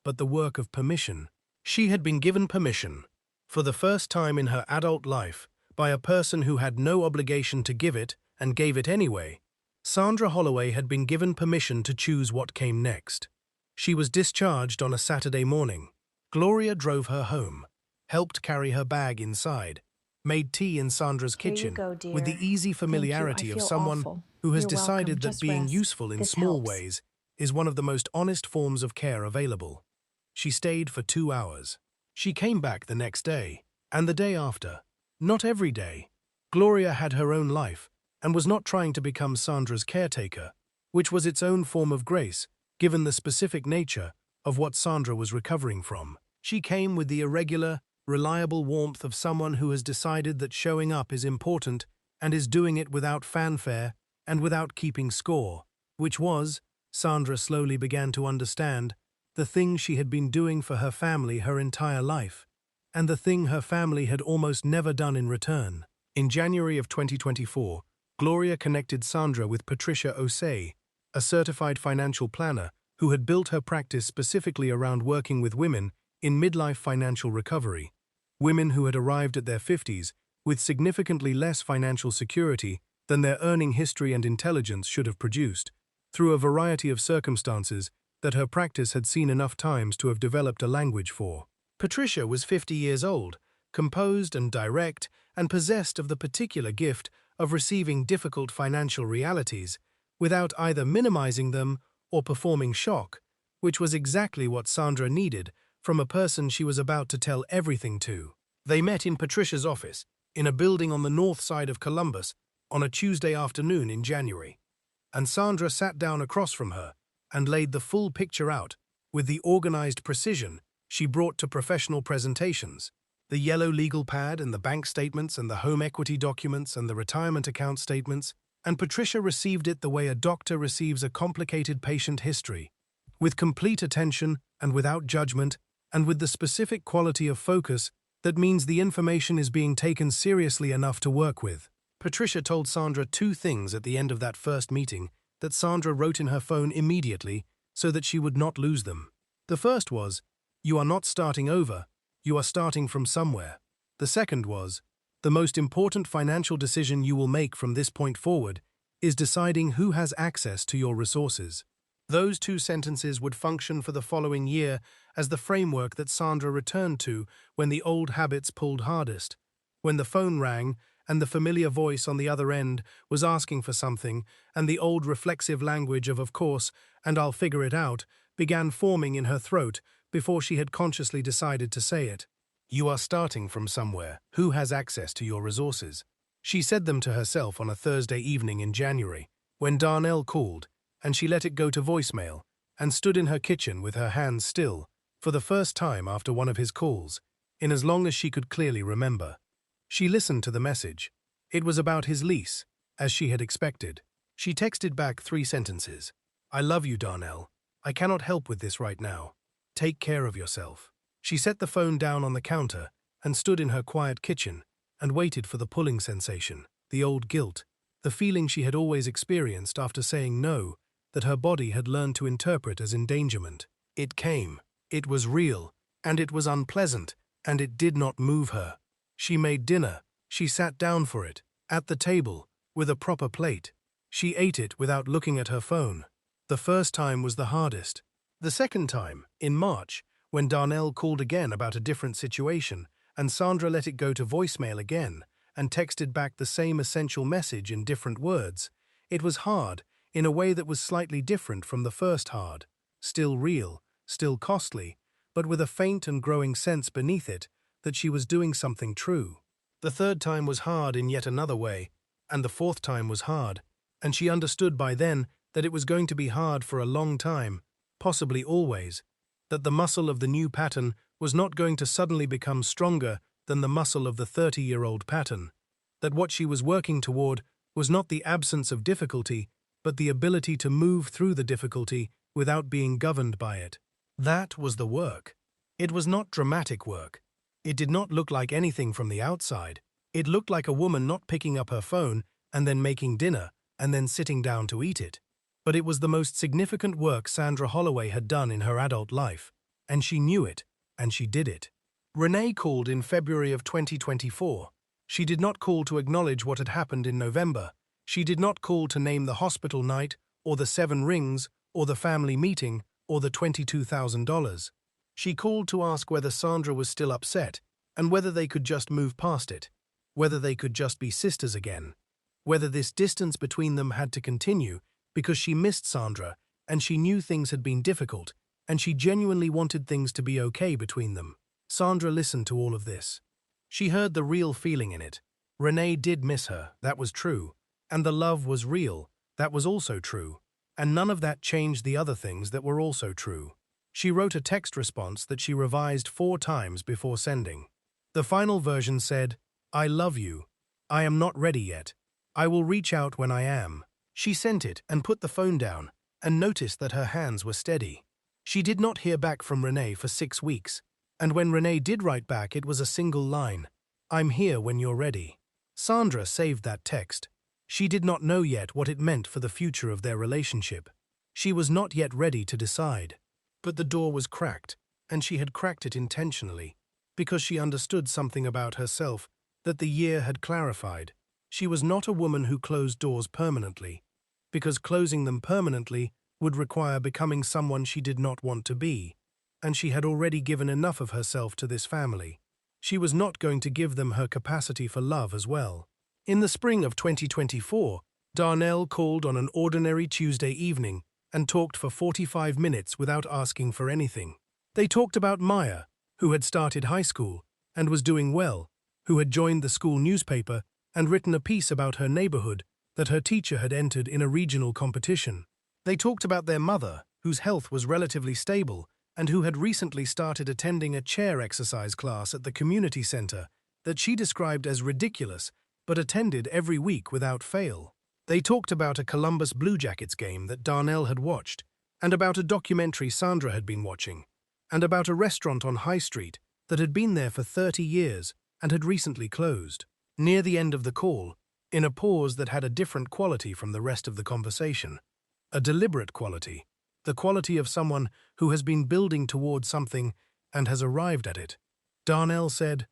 but the work of permission. She had been given permission, for the first time in her adult life, by a person who had no obligation to give it and gave it anyway. Sandra Holloway had been given permission to choose what came next. She was discharged on a Saturday morning. Gloria drove her home, helped carry her bag inside, made tea in Sandra's Here you kitchen go, dear. with the easy Thank you. familiarity I of feel someone awful. who has You're decided welcome. that Just being rest. useful in This small helps. ways is one of the most honest forms of care available. She stayed for 2 hours. She came back the next day, and the day after. Not every day. Gloria had her own life, and was not trying to become Sandra's caretaker, which was its own form of grace, given the specific nature of what Sandra was recovering from. She came with the irregular, reliable warmth of someone who has decided that showing up is important and is doing it without fanfare and without keeping score, which was, Sandra slowly began to understand, the thing she had been doing for her family her entire life, and the thing her family had almost never done in return. In January of 2024, Gloria connected Sandra with Patricia Osei, a certified financial planner who had built her practice specifically around working with women in midlife financial recovery, women who had arrived at their 50s with significantly less financial security than their earning history and intelligence should have produced, through a variety of circumstances that her practice had seen enough times to have developed a language for. Patricia was 50 years old, composed and direct, and possessed of the particular gift of receiving difficult financial realities without either minimizing them or performing shock, which was exactly what Sandra needed from a person she was about to tell everything to. They met in Patricia's office, in a building on the north side of Columbus, on a Tuesday afternoon in January, and Sandra sat down across from her and laid the full picture out with the organized precision she brought to professional presentations. The yellow legal pad and the bank statements and the home equity documents and the retirement account statements, and Patricia received it the way a doctor receives a complicated patient history, with complete attention and without judgment, and with the specific quality of focus that means the information is being taken seriously enough to work with. Patricia told Sandra 2 things at the end of that first meeting that Sandra wrote in her phone immediately so that she would not lose them. The first was, "You are not starting over, you are starting from somewhere." The second was, "The most important financial decision you will make from this point forward is deciding who has access to your resources." Those 2 sentences would function for the following year as the framework that Sandra returned to when the old habits pulled hardest, when the phone rang and the familiar voice on the other end was asking for something, and the old reflexive language of course, and I'll figure it out, began forming in her throat before she had consciously decided to say it. You are starting from somewhere. Who has access to your resources? She said them to herself on a Thursday evening in January, when Darnell called, and she let it go to voicemail, and stood in her kitchen with her hands still, for the first time after one of his calls, in as long as she could clearly remember. She listened to the message. It was about his lease, as she had expected. She texted back 3 sentences. "I love you, Darnell. I cannot help with this right now. Take care of yourself." She set the phone down on the counter and stood in her quiet kitchen and waited for the pulling sensation, the old guilt, the feeling she had always experienced after saying no, that her body had learned to interpret as endangerment. It came. It was real, and it was unpleasant, and it did not move her. She made dinner. She sat down for it, at the table, with a proper plate. She ate it without looking at her phone. The first time was the hardest. The second time, in March, when Darnell called again about a different situation, and Sandra let it go to voicemail again, and texted back the same essential message in different words, it was hard, in a way that was slightly different from the first hard, still real, still costly, but with a faint and growing sense beneath it that she was doing something true. The third time was hard in yet another way, and the fourth time was hard, and she understood by then that it was going to be hard for a long time, possibly always, that the muscle of the new pattern was not going to suddenly become stronger than the muscle of the 30-year-old pattern, that what she was working toward was not the absence of difficulty, but the ability to move through the difficulty without being governed by it. That was the work. It was not dramatic work. It did not look like anything from the outside. It looked like a woman not picking up her phone and then making dinner and then sitting down to eat it. But it was the most significant work Sandra Holloway had done in her adult life, and she knew it, and she did it. Renee called in February of 2024. She did not call to acknowledge what had happened in November. She did not call to name the hospital night, or the 7 rings, or the family meeting, or the $22,000. She called to ask whether Sandra was still upset, and whether they could just move past it, whether they could just be sisters again, whether this distance between them had to continue, because she missed Sandra, and she knew things had been difficult, and she genuinely wanted things to be okay between them. Sandra listened to all of this. She heard the real feeling in it. Renee did miss her, that was true, and the love was real, that was also true, and none of that changed the other things that were also true. She wrote a text response that she revised 4 times before sending. The final version said, "I love you. I am not ready yet. I will reach out when I am." She sent it and put the phone down, and noticed that her hands were steady. She did not hear back from Renee for 6 weeks, and when Renee did write back it was a single line, "I'm here when you're ready." Sandra saved that text. She did not know yet what it meant for the future of their relationship. She was not yet ready to decide. But the door was cracked, and she had cracked it intentionally, because she understood something about herself that the year had clarified. She was not a woman who closed doors permanently, because closing them permanently would require becoming someone she did not want to be, and she had already given enough of herself to this family. She was not going to give them her capacity for love as well. In the spring of 2024, Darnell called on an ordinary Tuesday evening and talked for 45 minutes without asking for anything. They talked about Maya, who had started high school and was doing well, who had joined the school newspaper and written a piece about her neighborhood that her teacher had entered in a regional competition. They talked about their mother, whose health was relatively stable and who had recently started attending a chair exercise class at the community center that she described as ridiculous but attended every week without fail. They talked about a Columbus Blue Jackets game that Darnell had watched, and about a documentary Sandra had been watching, and about a restaurant on High Street that had been there for 30 years and had recently closed. Near the end of the call, in a pause that had a different quality from the rest of the conversation, a deliberate quality, the quality of someone who has been building toward something and has arrived at it, Darnell said,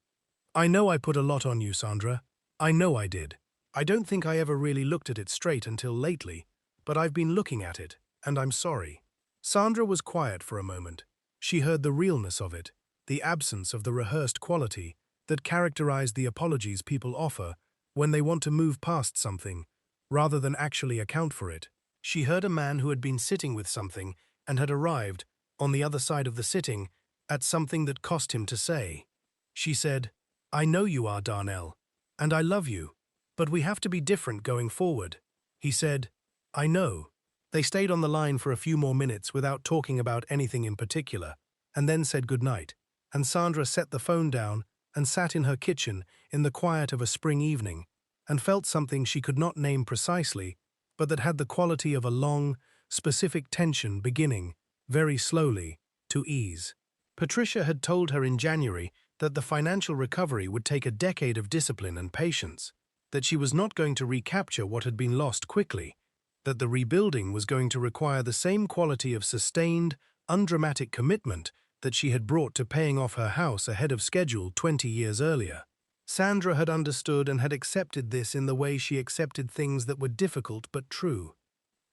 "I know I put a lot on you, Sandra. I know I did. I don't think I ever really looked at it straight until lately, but I've been looking at it, and I'm sorry." Sandra was quiet for a moment. She heard the realness of it, the absence of the rehearsed quality that characterized the apologies people offer when they want to move past something, rather than actually account for it. She heard a man who had been sitting with something and had arrived, on the other side of the sitting, at something that cost him to say. She said, "I know you are, Darnell, and I love you, but we have to be different going forward." He said, "I know." They stayed on the line for a few more minutes without talking about anything in particular, and then said goodnight, and Sandra set the phone down and sat in her kitchen in the quiet of a spring evening, and felt something she could not name precisely, but that had the quality of a long, specific tension beginning, very slowly, to ease. Patricia had told her in January that the financial recovery would take a decade of discipline and patience, that she was not going to recapture what had been lost quickly, that the rebuilding was going to require the same quality of sustained, undramatic commitment that she had brought to paying off her house ahead of schedule 20 years earlier. Sandra had understood and had accepted this in the way she accepted things that were difficult but true,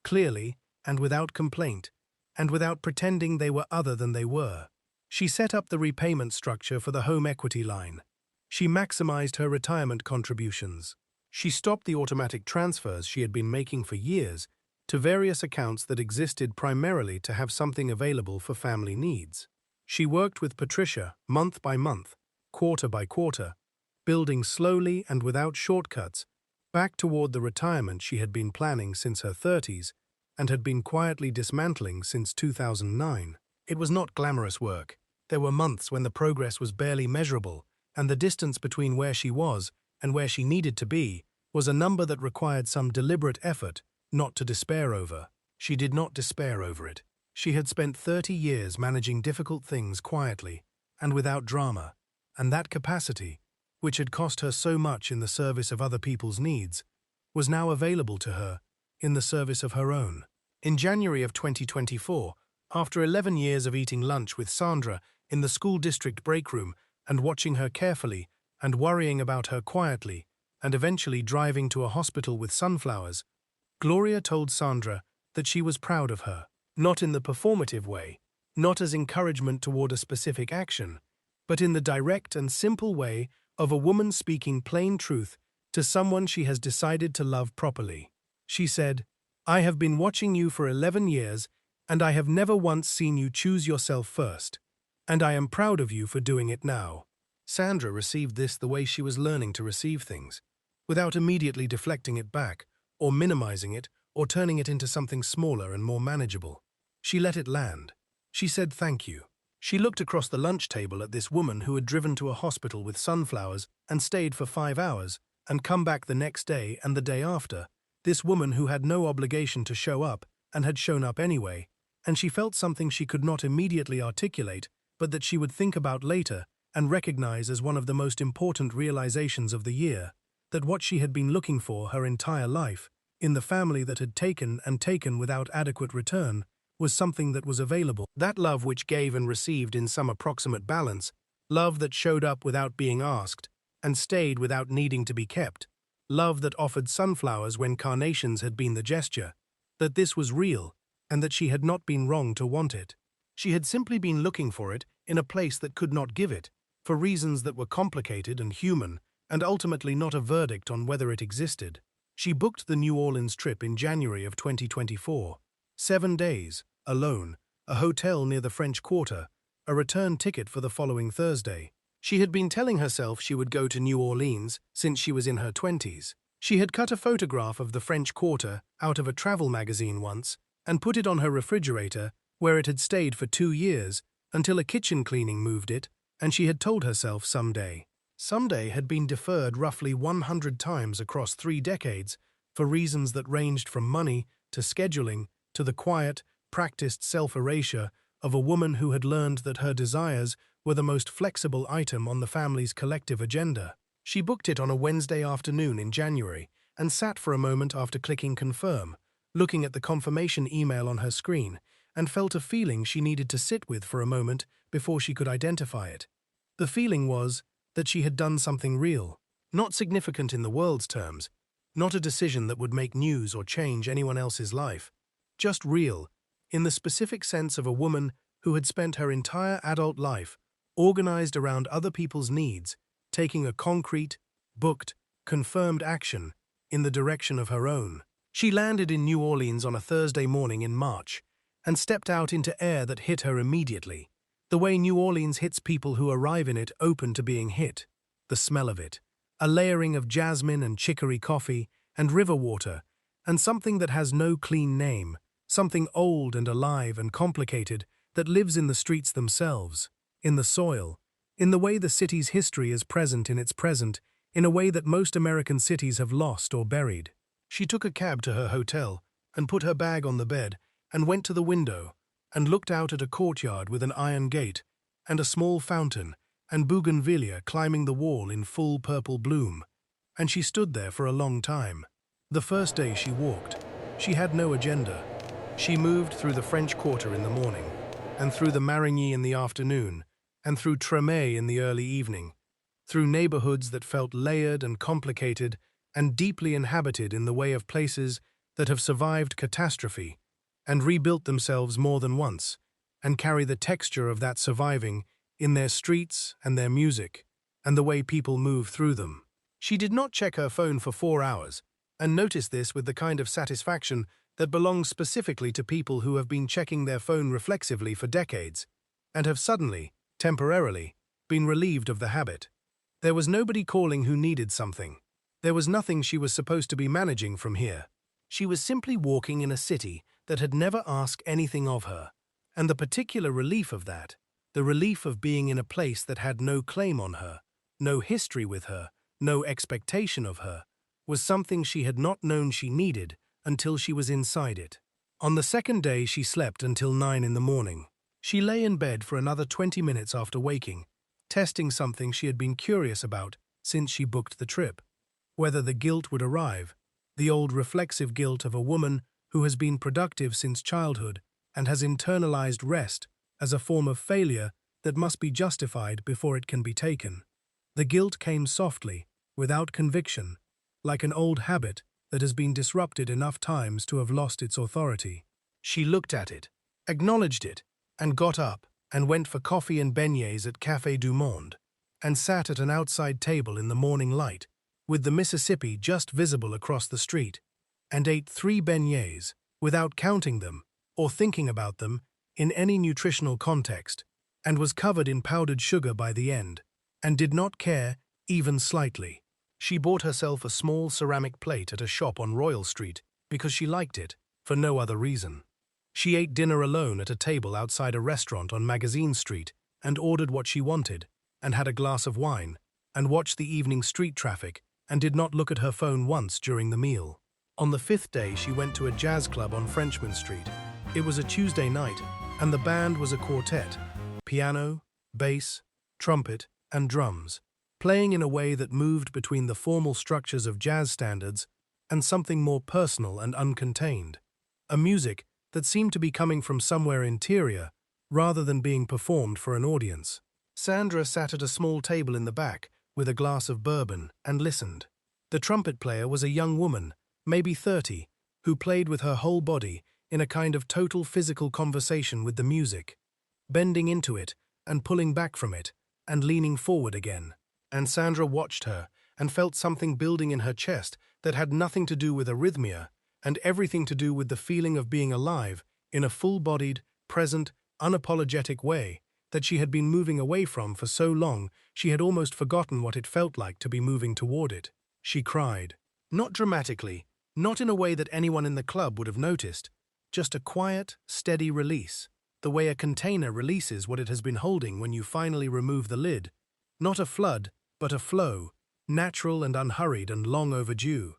clearly and without complaint, and without pretending they were other than they were. She set up the repayment structure for the home equity line. She maximized her retirement contributions. She stopped the automatic transfers she had been making for years to various accounts that existed primarily to have something available for family needs. She worked with Patricia month by month, quarter by quarter, building slowly and without shortcuts back toward the retirement she had been planning since her 30s and had been quietly dismantling since 2009. It was not glamorous work. There were months when the progress was barely measurable, and the distance between where she was and where she needed to be was a number that required some deliberate effort not to despair over. She did not despair over it. She had spent 30 years managing difficult things quietly and without drama, and that capacity, which had cost her so much in the service of other people's needs, was now available to her in the service of her own. In January of 2024, after 11 years of eating lunch with Sandra in the school district break room and watching her carefully and worrying about her quietly, and eventually driving to a hospital with sunflowers, Gloria told Sandra that she was proud of her, not in the performative way, not as encouragement toward a specific action, but in the direct and simple way of a woman speaking plain truth to someone she has decided to love properly. She said, "I have been watching you for 11 years, and I have never once seen you choose yourself first, and I am proud of you for doing it now." Sandra received this the way she was learning to receive things, without immediately deflecting it back, or minimizing it, or turning it into something smaller and more manageable. She let it land. She said thank you. She looked across the lunch table at this woman who had driven to a hospital with sunflowers and stayed for 5 hours, and come back the next day and the day after, This woman who had no obligation to show up and had shown up anyway, and she felt something she could not immediately articulate, but that she would think about later and recognize as one of the most important realizations of the year, that what she had been looking for her entire life, in the family that had taken and taken without adequate return, was something that was available. That love which gave and received in some approximate balance, love that showed up without being asked, and stayed without needing to be kept, love that offered sunflowers when carnations had been the gesture, that this was real, and that she had not been wrong to want it. She had simply been looking for it in a place that could not give it, for reasons that were complicated and human, and ultimately not a verdict on whether it existed. She booked the New Orleans trip in January of 2024. 7 days, alone, a hotel near the French Quarter, a return ticket for the following Thursday. She had been telling herself she would go to New Orleans since she was in her 20s. She had cut a photograph of the French Quarter out of a travel magazine once and put it on her refrigerator, where it had stayed for 2 years, until a kitchen cleaning moved it, and she had told herself someday. Someday had been deferred roughly 100 times across 3 decades for reasons that ranged from money to scheduling to the quiet, practiced self-erasure of a woman who had learned that her desires were the most flexible item on the family's collective agenda. She booked it on a Wednesday afternoon in January and sat for a moment after clicking confirm, looking at the confirmation email on her screen, and felt a feeling she needed to sit with for a moment before she could identify it. The feeling was that she had done something real, not significant in the world's terms, not a decision that would make news or change anyone else's life, just real, in the specific sense of a woman who had spent her entire adult life organized around other people's needs, taking a concrete, booked, confirmed action in the direction of her own. She landed in New Orleans on a Thursday morning in March and stepped out into air that hit her immediately, the way New Orleans hits people who arrive in it open to being hit. The smell of it, a layering of jasmine and chicory coffee and river water, and something that has no clean name, something old and alive and complicated that lives in the streets themselves, in the soil, in the way the city's history is present in its present, in a way that most American cities have lost or buried. She took a cab to her hotel and put her bag on the bed and went to the window and looked out at a courtyard with an iron gate and a small fountain and bougainvillea climbing the wall in full purple bloom, and she stood there for a long time. The first day she walked, she had no agenda. She moved through the French Quarter in the morning, and through the Marigny in the afternoon, and through Tremé in the early evening, through neighborhoods that felt layered and complicated and deeply inhabited in the way of places that have survived catastrophe and rebuilt themselves more than once, and carry the texture of that surviving in their streets and their music, and the way people move through them. She did not check her phone for 4 hours, and noticed this with the kind of satisfaction that belongs specifically to people who have been checking their phone reflexively for decades, and have suddenly, temporarily, been relieved of the habit. There was nobody calling who needed something. There was nothing she was supposed to be managing from here. She was simply walking in a city that had never asked anything of her, and the particular relief of that, the relief of being in a place that had no claim on her, no history with her, no expectation of her, was something she had not known she needed until she was inside it. On the second day she slept until 9 in the morning. She lay in bed for another 20 minutes after waking, testing something she had been curious about since she booked the trip. Whether the guilt would arrive, the old reflexive guilt of a woman who has been productive since childhood and has internalized rest as a form of failure that must be justified before it can be taken. The guilt came softly, without conviction, like an old habit that has been disrupted enough times to have lost its authority. She looked at it, acknowledged it, and got up and went for coffee and beignets at Café du Monde, and sat at an outside table in the morning light, with the Mississippi just visible across the street, and ate 3 beignets, without counting them or thinking about them in any nutritional context, and was covered in powdered sugar by the end, and did not care, even slightly. She bought herself a small ceramic plate at a shop on Royal Street because she liked it, for no other reason. She ate dinner alone at a table outside a restaurant on Magazine Street and ordered what she wanted, and had a glass of wine, and watched the evening street traffic, and did not look at her phone once during the meal. On the fifth day, she went to a jazz club on Frenchman Street. It was a Tuesday night, and the band was a quartet: piano, bass, trumpet, and drums, playing in a way that moved between the formal structures of jazz standards and something more personal and uncontained. A music that seemed to be coming from somewhere interior rather than being performed for an audience. Sandra sat at a small table in the back with a glass of bourbon and listened. The trumpet player was a young woman, maybe 30, who played with her whole body in a kind of total physical conversation with the music, bending into it and pulling back from it and leaning forward again. And Sandra watched her and felt something building in her chest that had nothing to do with arrhythmia and everything to do with the feeling of being alive in a full-bodied, present, unapologetic way that she had been moving away from for so long she had almost forgotten what it felt like to be moving toward it. She cried. Not dramatically, not in a way that anyone in the club would have noticed, just a quiet, steady release, the way a container releases what it has been holding when you finally remove the lid. Not a flood, but a flow, natural and unhurried and long overdue.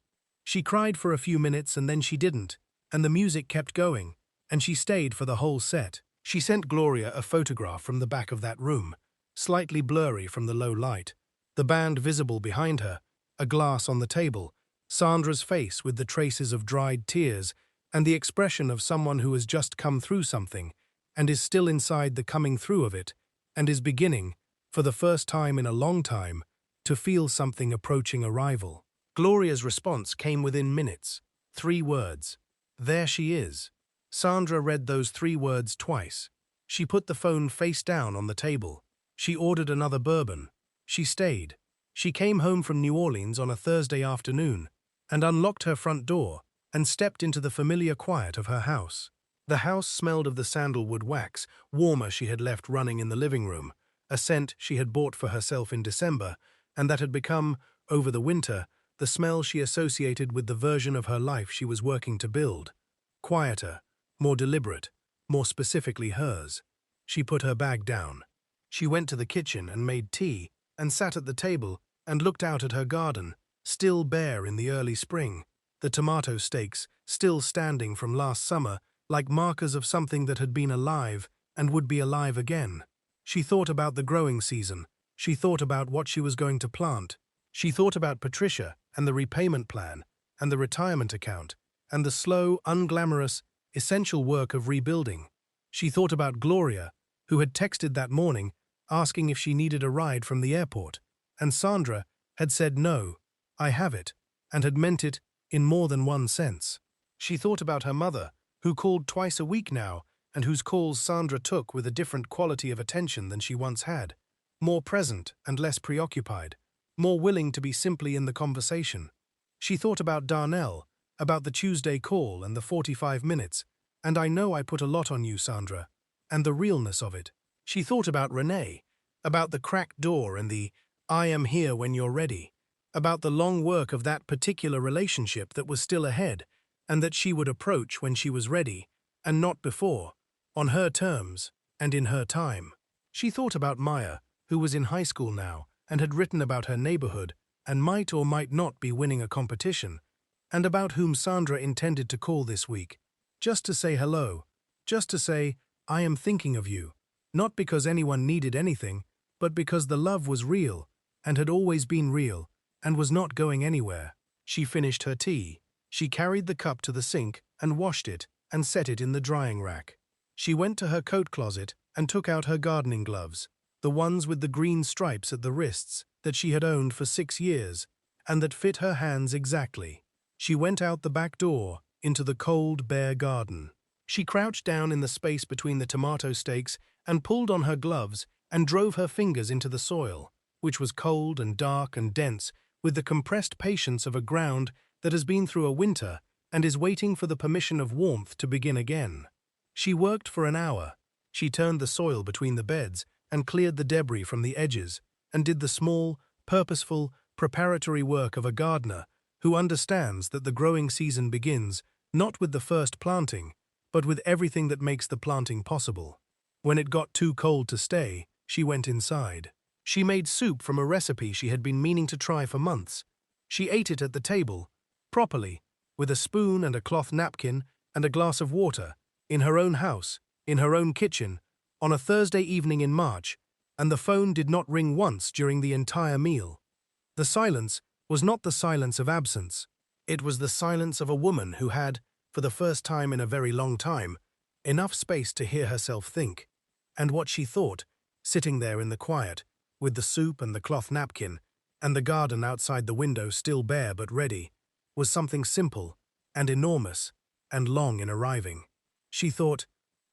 She cried for a few minutes and then she didn't, and the music kept going, and she stayed for the whole set. She sent Gloria a photograph from the back of that room, slightly blurry from the low light, the band visible behind her, a glass on the table, Sandra's face with the traces of dried tears, and the expression of someone who has just come through something, and is still inside the coming through of it, and is beginning, for the first time in a long time, to feel something approaching arrival. Gloria's response came within minutes. 3 words. There she is. Sandra read those 3 words twice. She put the phone face down on the table. She ordered another bourbon. She stayed. She came home from New Orleans on a Thursday afternoon and unlocked her front door and stepped into the familiar quiet of her house. The house smelled of the sandalwood wax, warmer she had left running in the living room, a scent she had bought for herself in December, and that had become, over the winter, the smell she associated with the version of her life she was working to build. Quieter, more deliberate, more specifically hers. She put her bag down. She went to the kitchen and made tea, and sat at the table and looked out at her garden, still bare in the early spring, the tomato stakes still standing from last summer like markers of something that had been alive and would be alive again. She thought about the growing season. She thought about what she was going to plant. She thought about Patricia and the repayment plan and the retirement account and the slow, unglamorous, essential work of rebuilding. She thought about Gloria, who had texted that morning asking if she needed a ride from the airport, and Sandra had said no, I have it, and had meant it in more than one sense. She thought about her mother, who called twice a week now, and whose calls Sandra took with a different quality of attention than she once had, more present and less preoccupied, more willing to be simply in the conversation. She thought about Darnell, about the Tuesday call and the 45 minutes, and I know I put a lot on you, Sandra, and the realness of it. She thought about Renee, about the cracked door and the I am here when you're ready, about the long work of that particular relationship that was still ahead, and that she would approach when she was ready, and not before, on her terms and in her time. She thought about Maya, who was in high school now and had written about her neighborhood and might or might not be winning a competition, and about whom Sandra intended to call this week, just to say hello, just to say, I am thinking of you, not because anyone needed anything, but because the love was real and had always been real and was not going anywhere. She finished her tea. She carried the cup to the sink and washed it and set it in the drying rack. She went to her coat closet and took out her gardening gloves, the ones with the green stripes at the wrists that she had owned for 6 years and that fit her hands exactly. She went out the back door into the cold, bare garden. She crouched down in the space between the tomato stakes and pulled on her gloves and drove her fingers into the soil, which was cold and dark and dense with the compressed patience of a ground that has been through a winter and is waiting for the permission of warmth to begin again. She worked for an hour. She turned the soil between the beds and cleared the debris from the edges and did the small, purposeful, preparatory work of a gardener who understands that the growing season begins not with the first planting, but with everything that makes the planting possible. When it got too cold to stay, she went inside. She made soup from a recipe she had been meaning to try for months. She ate it at the table, properly, with a spoon and a cloth napkin and a glass of water, in her own house, in her own kitchen, on a Thursday evening in March, and the phone did not ring once during the entire meal. The silence was not the silence of absence. It was the silence of a woman who had, for the first time in a very long time, enough space to hear herself think. And what she thought, sitting there in the quiet, with the soup and the cloth napkin, and the garden outside the window still bare but ready, was something simple and enormous and long in arriving. She thought,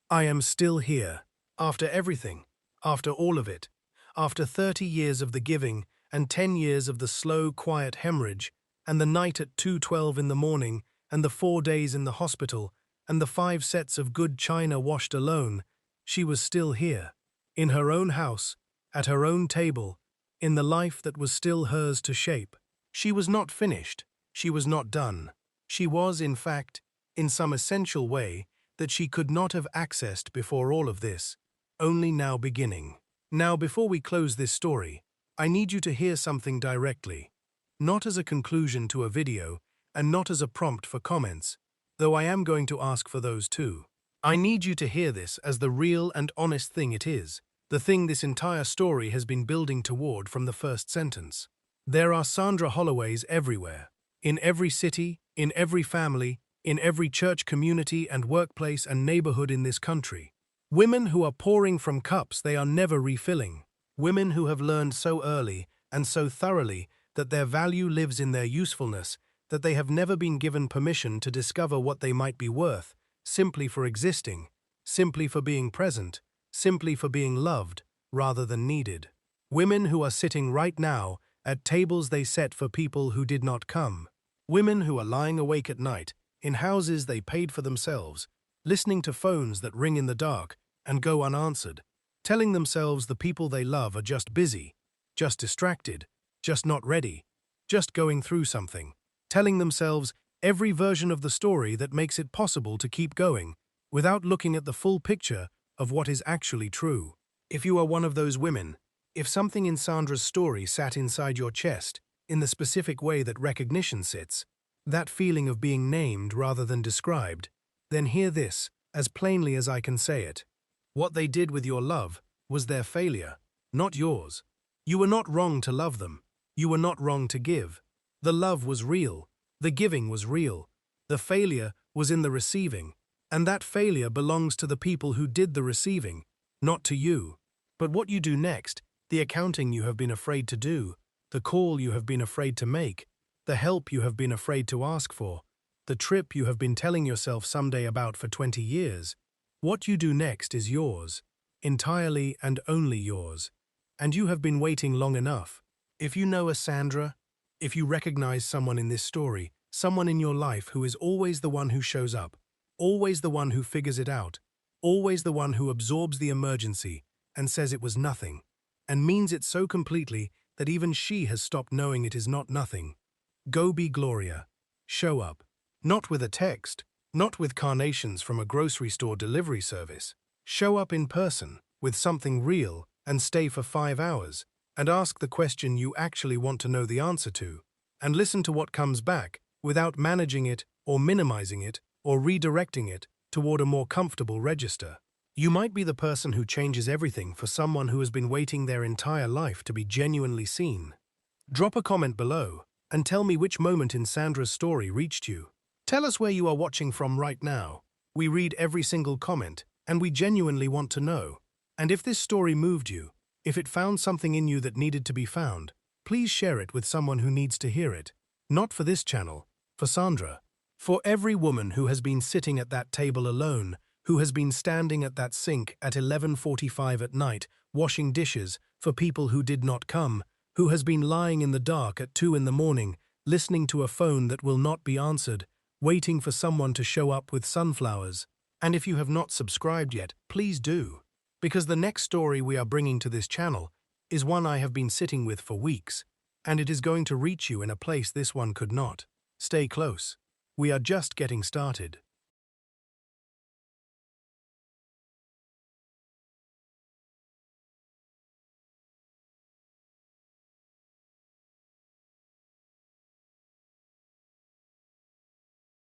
I am still here, after everything, after all of it, after 30 years of the giving and 10 years of the slow, quiet hemorrhage, and the night at 2:12 in the morning, and the 4 days in the hospital, and the 5 sets of good china washed alone. She was still here, in her own house, at her own table, in the life that was still hers to shape. She was not finished, she was not done. She was, in fact, in some essential way, that she could not have accessed before all of this, only now beginning. Now, before we close this story, I need you to hear something directly, not as a conclusion to a video, and not as a prompt for comments, though I am going to ask for those too. I need you to hear this as the real and honest thing it is, the thing this entire story has been building toward from the first sentence. There are Sandra Holloways everywhere, in every city, in every family, in every church community and workplace and neighborhood in this country. Women who are pouring from cups they are never refilling. Women who have learned so early and so thoroughly that their value lives in their usefulness, that they have never been given permission to discover what they might be worth, simply for existing, simply for being present, simply for being loved, rather than needed. Women who are sitting right now at tables they set for people who did not come. Women who are lying awake at night, in houses they paid for themselves, listening to phones that ring in the dark and go unanswered, telling themselves the people they love are just busy, just distracted, just not ready, just going through something, telling themselves every version of the story that makes it possible to keep going, without looking at the full picture of what is actually true. If you are one of those women, if something in Sandra's story sat inside your chest, in the specific way that recognition sits, that feeling of being named rather than described, then hear this, as plainly as I can say it. What they did with your love was their failure, not yours. You were not wrong to love them. You were not wrong to give. The love was real. The giving was real. The failure was in the receiving. And that failure belongs to the people who did the receiving, not to you. But what you do next, the accounting you have been afraid to do, the call you have been afraid to make, the help you have been afraid to ask for, the trip you have been telling yourself someday about for 20 years, what you do next is yours, entirely and only yours. And you have been waiting long enough. If you know a Sandra, if you recognize someone in this story, someone in your life who is always the one who shows up, always the one who figures it out, always the one who absorbs the emergency and says it was nothing, and means it so completely that even she has stopped knowing it is not nothing, go be Gloria. Show up. Not with a text, not with carnations from a grocery store delivery service. Show up in person, with something real, and stay for 5 hours, and ask the question you actually want to know the answer to, and listen to what comes back, without managing it, or minimizing it, or redirecting it toward a more comfortable register. You might be the person who changes everything for someone who has been waiting their entire life to be genuinely seen. Drop a comment below, and tell me which moment in Sandra's story reached you. Tell us where you are watching from right now. We read every single comment, and we genuinely want to know. And if this story moved you, if it found something in you that needed to be found, please share it with someone who needs to hear it. Not for this channel, for Sandra. For every woman who has been sitting at that table alone, who has been standing at that sink at 11:45 at night, washing dishes for people who did not come, who has been lying in the dark at 2 in the morning, listening to a phone that will not be answered, waiting for someone to show up with sunflowers. And if you have not subscribed yet, please do. Because the next story we are bringing to this channel is one I have been sitting with for weeks, and it is going to reach you in a place this one could not. Stay close. We are just getting started.